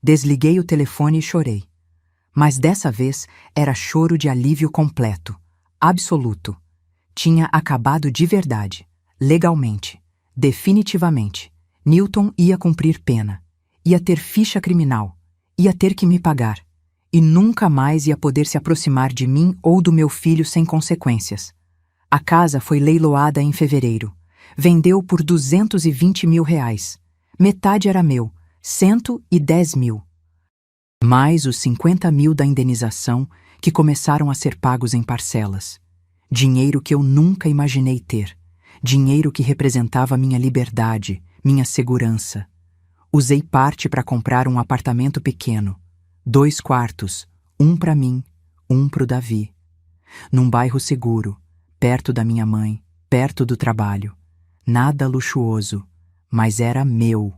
Desliguei o telefone e chorei. Mas dessa vez era choro de alívio completo, absoluto. Tinha acabado de verdade, legalmente, definitivamente. Newton ia cumprir pena, ia ter ficha criminal, ia ter que me pagar, e nunca mais ia poder se aproximar de mim ou do meu filho sem consequências. A casa foi leiloada em fevereiro. Vendeu por R$220 mil. Metade era meu, 110 mil. Mais os 50 mil da indenização que começaram a ser pagos em parcelas. Dinheiro que eu nunca imaginei ter. Dinheiro que representava minha liberdade, minha segurança. Usei parte para comprar um apartamento pequeno. 2 quartos, um para mim, um para o Davi. Num bairro seguro, perto da minha mãe, perto do trabalho. Nada luxuoso, mas era meu.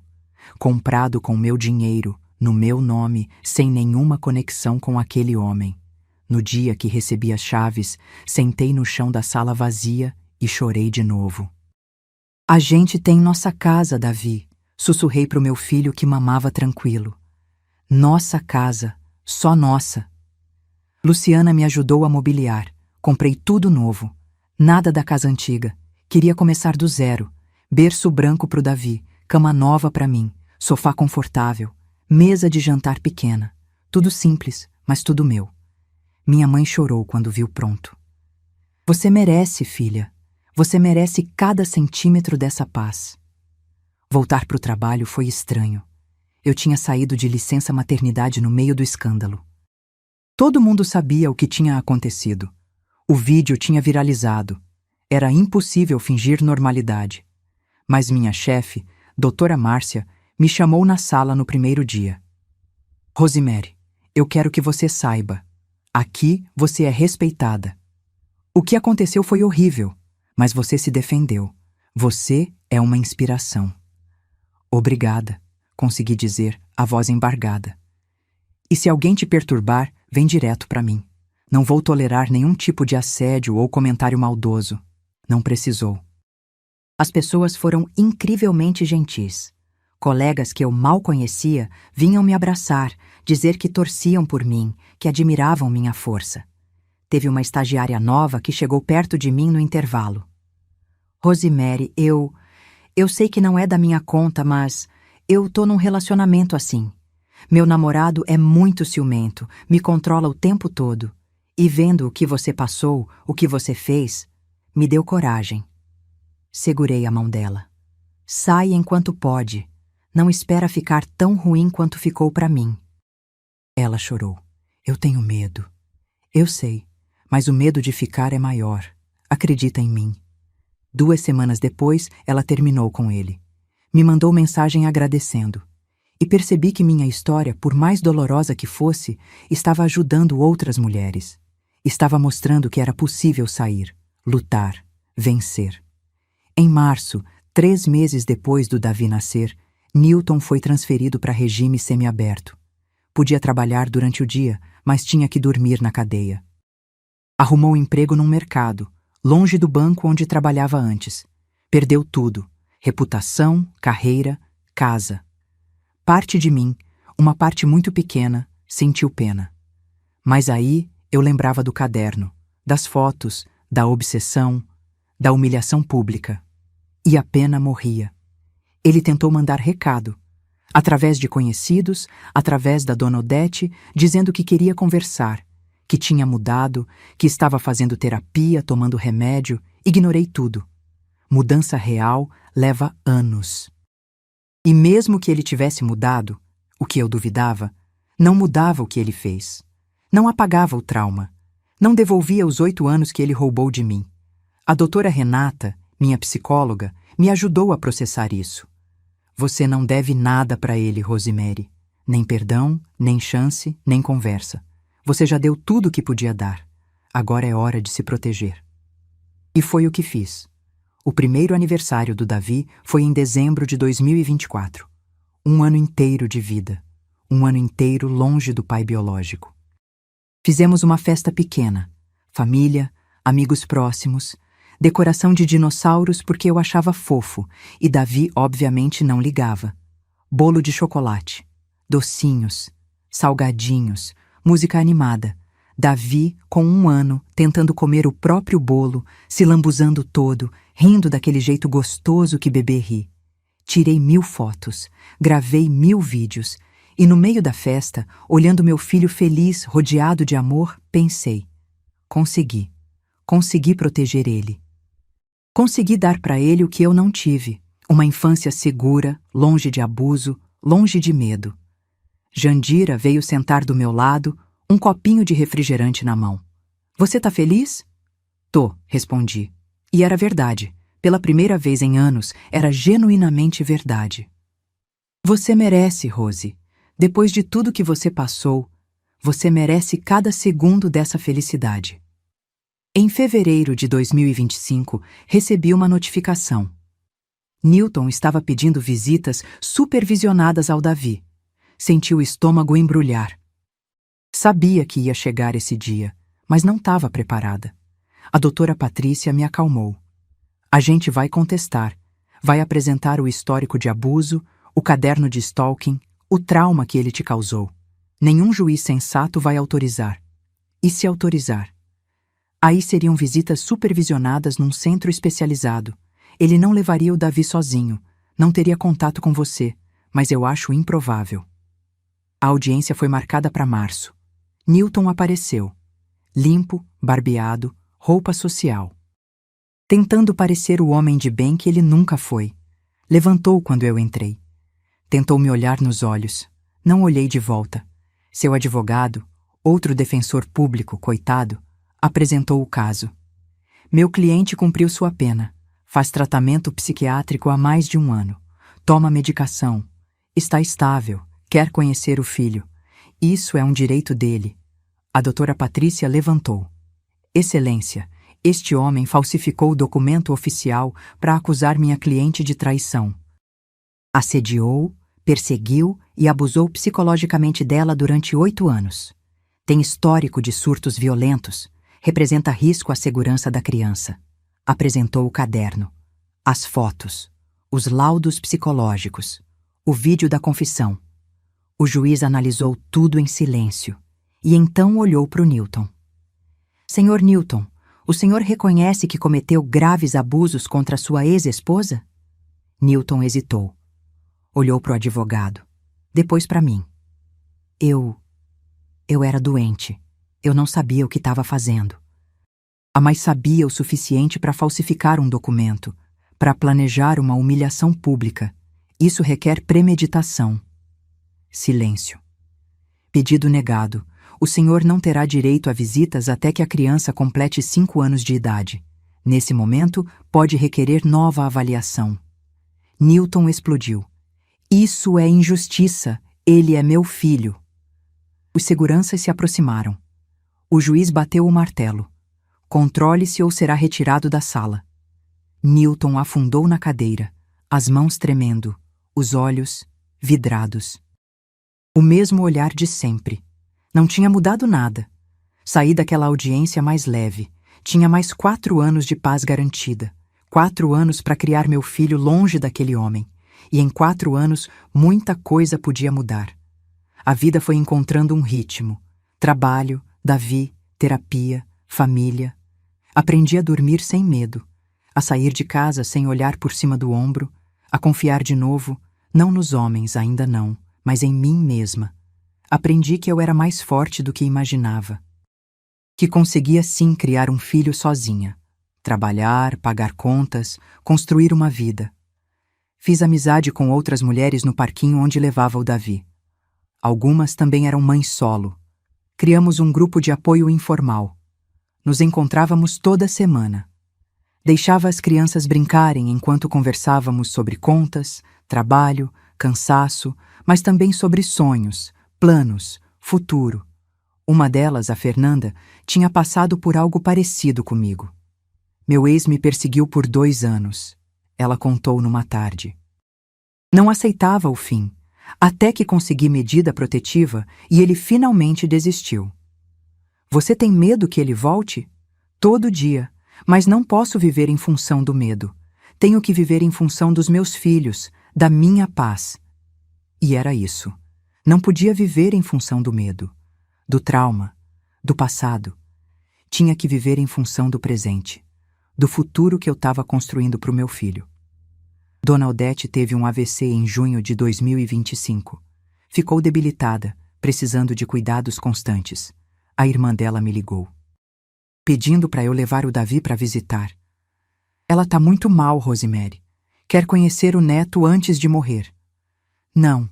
Comprado com meu dinheiro, no meu nome, sem nenhuma conexão com aquele homem. No dia que recebi as chaves, sentei no chão da sala vazia e chorei de novo. A gente tem nossa casa, Davi, sussurrei pro meu filho que mamava tranquilo. Nossa casa, só nossa. Luciana me ajudou a mobiliar. Comprei tudo novo. Nada da casa antiga. Queria começar do zero. Berço branco pro Davi, cama nova para mim, sofá confortável, mesa de jantar pequena. Tudo simples, mas tudo meu. Minha mãe chorou quando viu pronto. Você merece, filha. Você merece cada centímetro dessa paz. Voltar pro trabalho foi estranho. Eu tinha saído de licença maternidade no meio do escândalo. Todo mundo sabia o que tinha acontecido. O vídeo tinha viralizado. Era impossível fingir normalidade. Mas minha chefe, doutora Márcia, me chamou na sala no primeiro dia. Rosemary, eu quero que você saiba. Aqui você é respeitada. O que aconteceu foi horrível, mas você se defendeu. Você é uma inspiração. Obrigada, consegui dizer, a voz embargada. E se alguém te perturbar, vem direto para mim. Não vou tolerar nenhum tipo de assédio ou comentário maldoso. Não precisou. As pessoas foram incrivelmente gentis. Colegas que eu mal conhecia vinham me abraçar, dizer que torciam por mim, que admiravam minha força. Teve uma estagiária nova que chegou perto de mim no intervalo. Rosemary, eu sei que não é da minha conta, mas eu tô num relacionamento assim. Meu namorado é muito ciumento, me controla o tempo todo. E vendo o que você passou, o que você fez, me deu coragem. Segurei a mão dela. Sai enquanto pode. Não espera ficar tão ruim quanto ficou para mim. Ela chorou. Eu tenho medo. Eu sei, mas o medo de ficar é maior. Acredita em mim. 2 semanas depois, ela terminou com ele. Me mandou mensagem agradecendo. E percebi que minha história, por mais dolorosa que fosse, estava ajudando outras mulheres. Estava mostrando que era possível sair, lutar, vencer. Em março, 3 meses depois do Davi nascer, Newton foi transferido para regime semiaberto. Podia trabalhar durante o dia, mas tinha que dormir na cadeia. Arrumou emprego num mercado, longe do banco onde trabalhava antes. Perdeu tudo: reputação, carreira, casa. Parte de mim, uma parte muito pequena, sentiu pena. Mas aí eu lembrava do caderno, das fotos, da obsessão, da humilhação pública. E a pena morria. Ele tentou mandar recado, através de conhecidos, através da dona Odete, dizendo que queria conversar, que tinha mudado, que estava fazendo terapia, tomando remédio. Ignorei tudo. Mudança real leva anos. E mesmo que ele tivesse mudado, o que eu duvidava, não mudava o que ele fez. Não apagava o trauma. Não devolvia os 8 anos que ele roubou de mim. A doutora Renata, minha psicóloga, me ajudou a processar isso. Você não deve nada para ele, Rosemary. Nem perdão, nem chance, nem conversa. Você já deu tudo o que podia dar. Agora é hora de se proteger. E foi o que fiz. O primeiro aniversário do Davi foi em dezembro de 2024. Um ano inteiro de vida. Um ano inteiro longe do pai biológico. Fizemos uma festa pequena. Família, amigos próximos, decoração de dinossauros porque eu achava fofo e Davi obviamente não ligava. Bolo de chocolate, docinhos, salgadinhos, música animada. Davi, com 1 ano, tentando comer o próprio bolo, se lambuzando todo, rindo daquele jeito gostoso que bebê ri. Tirei 1000 fotos, gravei 1000 vídeos, e no meio da festa, olhando meu filho feliz, rodeado de amor, pensei: consegui. Consegui proteger ele. Consegui dar para ele o que eu não tive, uma infância segura, longe de abuso, longe de medo. Jandira veio sentar do meu lado, um copinho de refrigerante na mão. Você tá feliz? Tô, respondi. E era verdade. Pela primeira vez em anos, era genuinamente verdade. Você merece, Rose. Depois de tudo que você passou, você merece cada segundo dessa felicidade. Em fevereiro de 2025, recebi uma notificação. Newton estava pedindo visitas supervisionadas ao Davi. Senti o estômago embrulhar. Sabia que ia chegar esse dia, mas não estava preparada. A doutora Patrícia me acalmou. A gente vai contestar, vai apresentar o histórico de abuso, o caderno de stalking, o trauma que ele te causou. Nenhum juiz sensato vai autorizar. E se autorizar? Aí seriam visitas supervisionadas num centro especializado. Ele não levaria o Davi sozinho, não teria contato com você, mas eu acho improvável. A audiência foi marcada para março. Newton apareceu. Limpo, barbeado, roupa social. Tentando parecer o homem de bem que ele nunca foi. Levantou quando eu entrei. Tentou me olhar nos olhos. Não olhei de volta. Seu advogado, outro defensor público, coitado, apresentou o caso. Meu cliente cumpriu sua pena. Faz tratamento psiquiátrico há mais de 1 ano. Toma medicação. Está estável. Quer conhecer o filho. Isso é um direito dele. A doutora Patrícia levantou. Excelência, este homem falsificou o documento oficial para acusar minha cliente de traição. Assediou, perseguiu e abusou psicologicamente dela durante 8 anos. Tem histórico de surtos violentos. Representa risco à segurança da criança. Apresentou o caderno, as fotos, os laudos psicológicos, o vídeo da confissão. O juiz analisou tudo em silêncio e então olhou para o Newton. Senhor Newton, o senhor reconhece que cometeu graves abusos contra sua ex-esposa? Newton hesitou. Olhou para o advogado, depois para mim. Eu era doente. Eu não sabia o que estava fazendo. Mas sabia o suficiente para falsificar um documento, para planejar uma humilhação pública. Isso requer premeditação. Silêncio. Pedido negado. O senhor não terá direito a visitas até que a criança complete 5 anos de idade. Nesse momento, pode requerer nova avaliação. Newton explodiu. Isso é injustiça. Ele é meu filho. Os seguranças se aproximaram. O juiz bateu o martelo. Controle-se ou será retirado da sala. Newton afundou na cadeira, as mãos tremendo, os olhos vidrados. O mesmo olhar de sempre. Não tinha mudado nada. Saí daquela audiência mais leve. Tinha mais 4 anos de paz garantida. 4 anos para criar meu filho longe daquele homem. E em 4 anos, muita coisa podia mudar. A vida foi encontrando um ritmo. Trabalho, Davi, terapia, família. Aprendi a dormir sem medo, a sair de casa sem olhar por cima do ombro, a confiar de novo, não nos homens, ainda não, mas em mim mesma. Aprendi que eu era mais forte do que imaginava. Que conseguia sim criar um filho sozinha. Trabalhar, pagar contas, construir uma vida. Fiz amizade com outras mulheres no parquinho onde levava o Davi. Algumas também eram mães solo. Criamos um grupo de apoio informal. Nos encontrávamos toda semana. Deixava as crianças brincarem enquanto conversávamos sobre contas, trabalho, cansaço, mas também sobre sonhos, planos, futuro. Uma delas, a Fernanda, tinha passado por algo parecido comigo. Meu ex me perseguiu por 2 anos. Ela contou numa tarde. Não aceitava o fim, até que consegui medida protetiva e ele finalmente desistiu. Você tem medo que ele volte? Todo dia, mas não posso viver em função do medo. Tenho que viver em função dos meus filhos, da minha paz. E era isso. Não podia viver em função do medo, do trauma, do passado. Tinha que viver em função do presente, do futuro que eu estava construindo para o meu filho. Dona Odete teve um AVC em junho de 2025. Ficou debilitada, precisando de cuidados constantes. A irmã dela me ligou, pedindo para eu levar o Davi para visitar. Ela tá muito mal, Rosemary. Quer conhecer o neto antes de morrer. Não.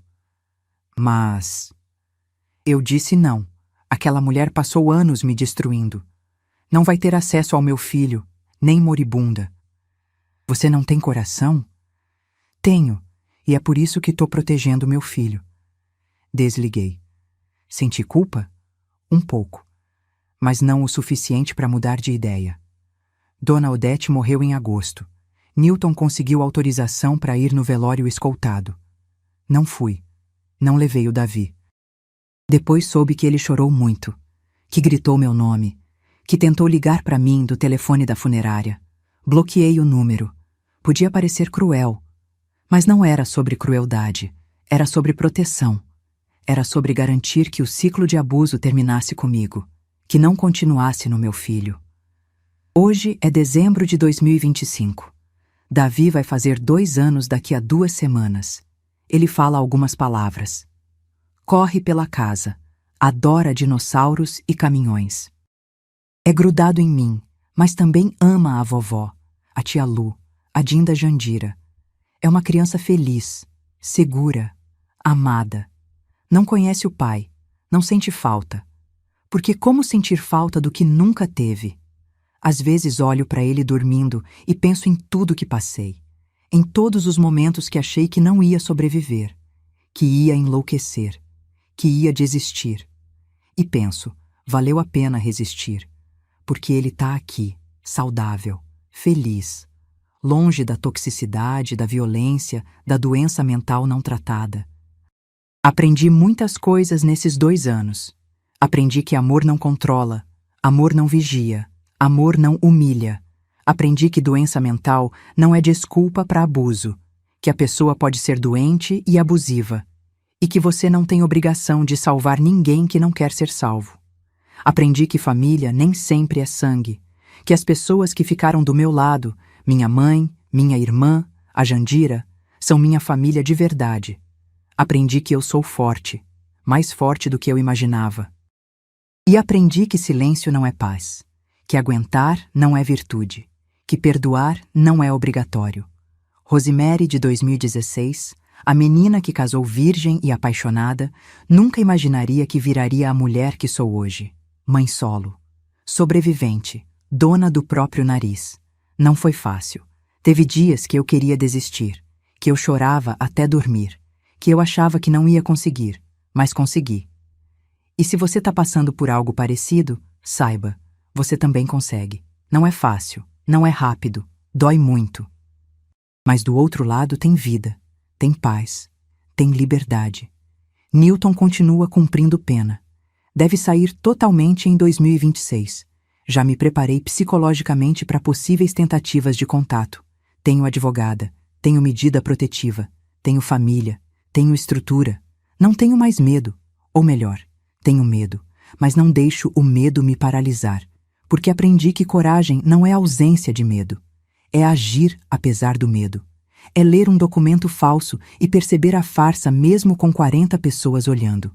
Mas... Eu disse não. Aquela mulher passou anos me destruindo. Não vai ter acesso ao meu filho, nem moribunda. Você não tem coração? Tenho, e é por isso que tô protegendo meu filho. Desliguei. Senti culpa? Um pouco, mas não o suficiente para mudar de ideia. Dona Odete morreu em agosto. Newton conseguiu autorização para ir no velório escoltado. Não fui. Não levei o Davi. Depois soube que ele chorou muito, que gritou meu nome, que tentou ligar para mim do telefone da funerária. Bloqueei o número. Podia parecer cruel, mas não era sobre crueldade, era sobre proteção. Era sobre garantir que o ciclo de abuso terminasse comigo, que não continuasse no meu filho. Hoje é dezembro de 2025. Davi vai fazer 2 anos daqui a 2 semanas. Ele fala algumas palavras. Corre pela casa, adora dinossauros e caminhões. É grudado em mim, mas também ama a vovó, a tia Lu, a Dinda Jandira. É uma criança feliz, segura, amada. Não conhece o pai, não sente falta. Porque como sentir falta do que nunca teve? Às vezes olho para ele dormindo e penso em tudo que passei, em todos os momentos que achei que não ia sobreviver, que ia enlouquecer, que ia desistir. E penso, valeu a pena resistir, porque ele está aqui, saudável, feliz, longe da toxicidade, da violência, da doença mental não tratada. Aprendi muitas coisas nesses 2 anos. Aprendi que amor não controla, amor não vigia, amor não humilha. Aprendi que doença mental não é desculpa para abuso, que a pessoa pode ser doente e abusiva, e que você não tem obrigação de salvar ninguém que não quer ser salvo. Aprendi que família nem sempre é sangue, que as pessoas que ficaram do meu lado, minha mãe, minha irmã, a Jandira, são minha família de verdade. Aprendi que eu sou forte, mais forte do que eu imaginava. E aprendi que silêncio não é paz, que aguentar não é virtude, que perdoar não é obrigatório. Rosemary, de 2016, a menina que casou virgem e apaixonada, nunca imaginaria que viraria a mulher que sou hoje. Mãe solo, sobrevivente, dona do próprio nariz. Não foi fácil. Teve dias que eu queria desistir, que eu chorava até dormir, que eu achava que não ia conseguir, mas consegui. E se você está passando por algo parecido, saiba, você também consegue. Não é fácil, não é rápido, dói muito. Mas do outro lado tem vida, tem paz, tem liberdade. Newton continua cumprindo pena. Deve sair totalmente em 2026. Já me preparei psicologicamente para possíveis tentativas de contato. Tenho advogada, tenho medida protetiva, tenho família, tenho estrutura. Não tenho mais medo, ou melhor, tenho medo, mas não deixo o medo me paralisar, porque aprendi que coragem não é ausência de medo. É agir apesar do medo. É ler um documento falso e perceber a farsa mesmo com 40 pessoas olhando.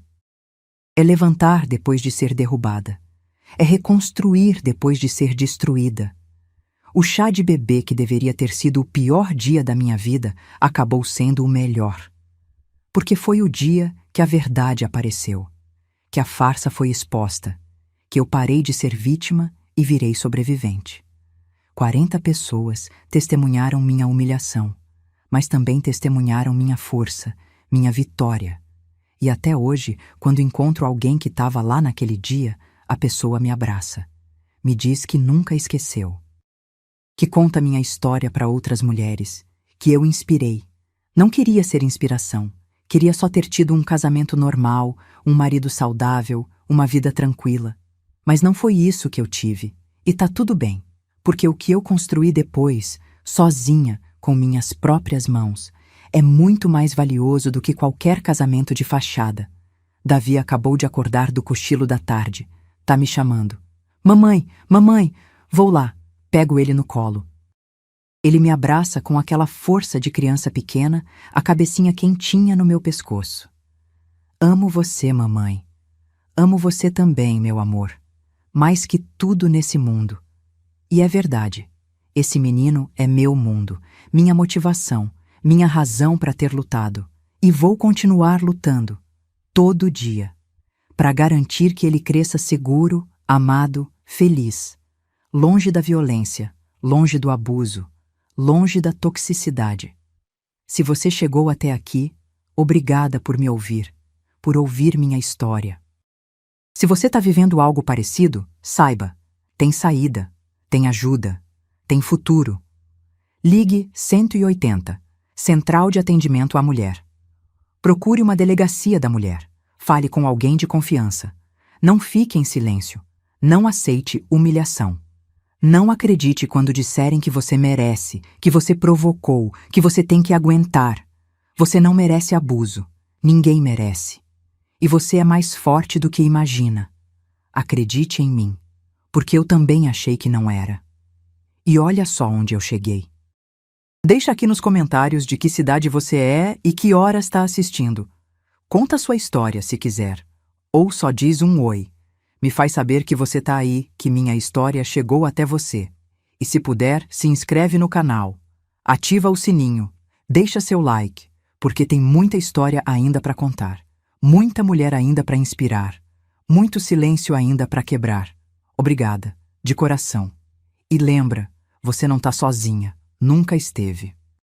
É levantar depois de ser derrubada. É reconstruir depois de ser destruída. O chá de bebê que deveria ter sido o pior dia da minha vida acabou sendo o melhor. Porque foi o dia que a verdade apareceu, que a farsa foi exposta, que eu parei de ser vítima e virei sobrevivente. 40 pessoas testemunharam minha humilhação, mas também testemunharam minha força, minha vitória. E até hoje, quando encontro alguém que estava lá naquele dia, a pessoa me abraça, me diz que nunca esqueceu, que conta minha história para outras mulheres, que eu inspirei. Não queria ser inspiração, queria só ter tido um casamento normal, um marido saudável, uma vida tranquila. Mas não foi isso que eu tive, e tá tudo bem, porque o que eu construí depois, sozinha, com minhas próprias mãos, é muito mais valioso do que qualquer casamento de fachada. Davi acabou de acordar do cochilo da tarde. Tá me chamando. Mamãe, mamãe, vou lá. Pego ele no colo. Ele me abraça com aquela força de criança pequena, a cabecinha quentinha no meu pescoço. Amo você, mamãe. Amo você também, meu amor. Mais que tudo nesse mundo. E é verdade. Esse menino é meu mundo, minha motivação, minha razão para ter lutado. E vou continuar lutando, todo dia, para garantir que ele cresça seguro, amado, feliz, longe da violência, longe do abuso, longe da toxicidade. Se você chegou até aqui, obrigada por me ouvir, por ouvir minha história. Se você está vivendo algo parecido, saiba, tem saída, tem ajuda, tem futuro. Ligue 180, Central de Atendimento à Mulher. Procure uma delegacia da mulher. Fale com alguém de confiança. Não fique em silêncio. Não aceite humilhação. Não acredite quando disserem que você merece, que você provocou, que você tem que aguentar. Você não merece abuso. Ninguém merece. E você é mais forte do que imagina. Acredite em mim, porque eu também achei que não era. E olha só onde eu cheguei. Deixa aqui nos comentários de que cidade você é e que hora está assistindo. Conta sua história se quiser. Ou só diz um oi. Me faz saber que você tá aí, que minha história chegou até você. E se puder, se inscreve no canal. Ativa o sininho. Deixa seu like, porque tem muita história ainda para contar. Muita mulher ainda para inspirar. Muito silêncio ainda para quebrar. Obrigada, de coração. E lembra, você não tá sozinha. Nunca esteve.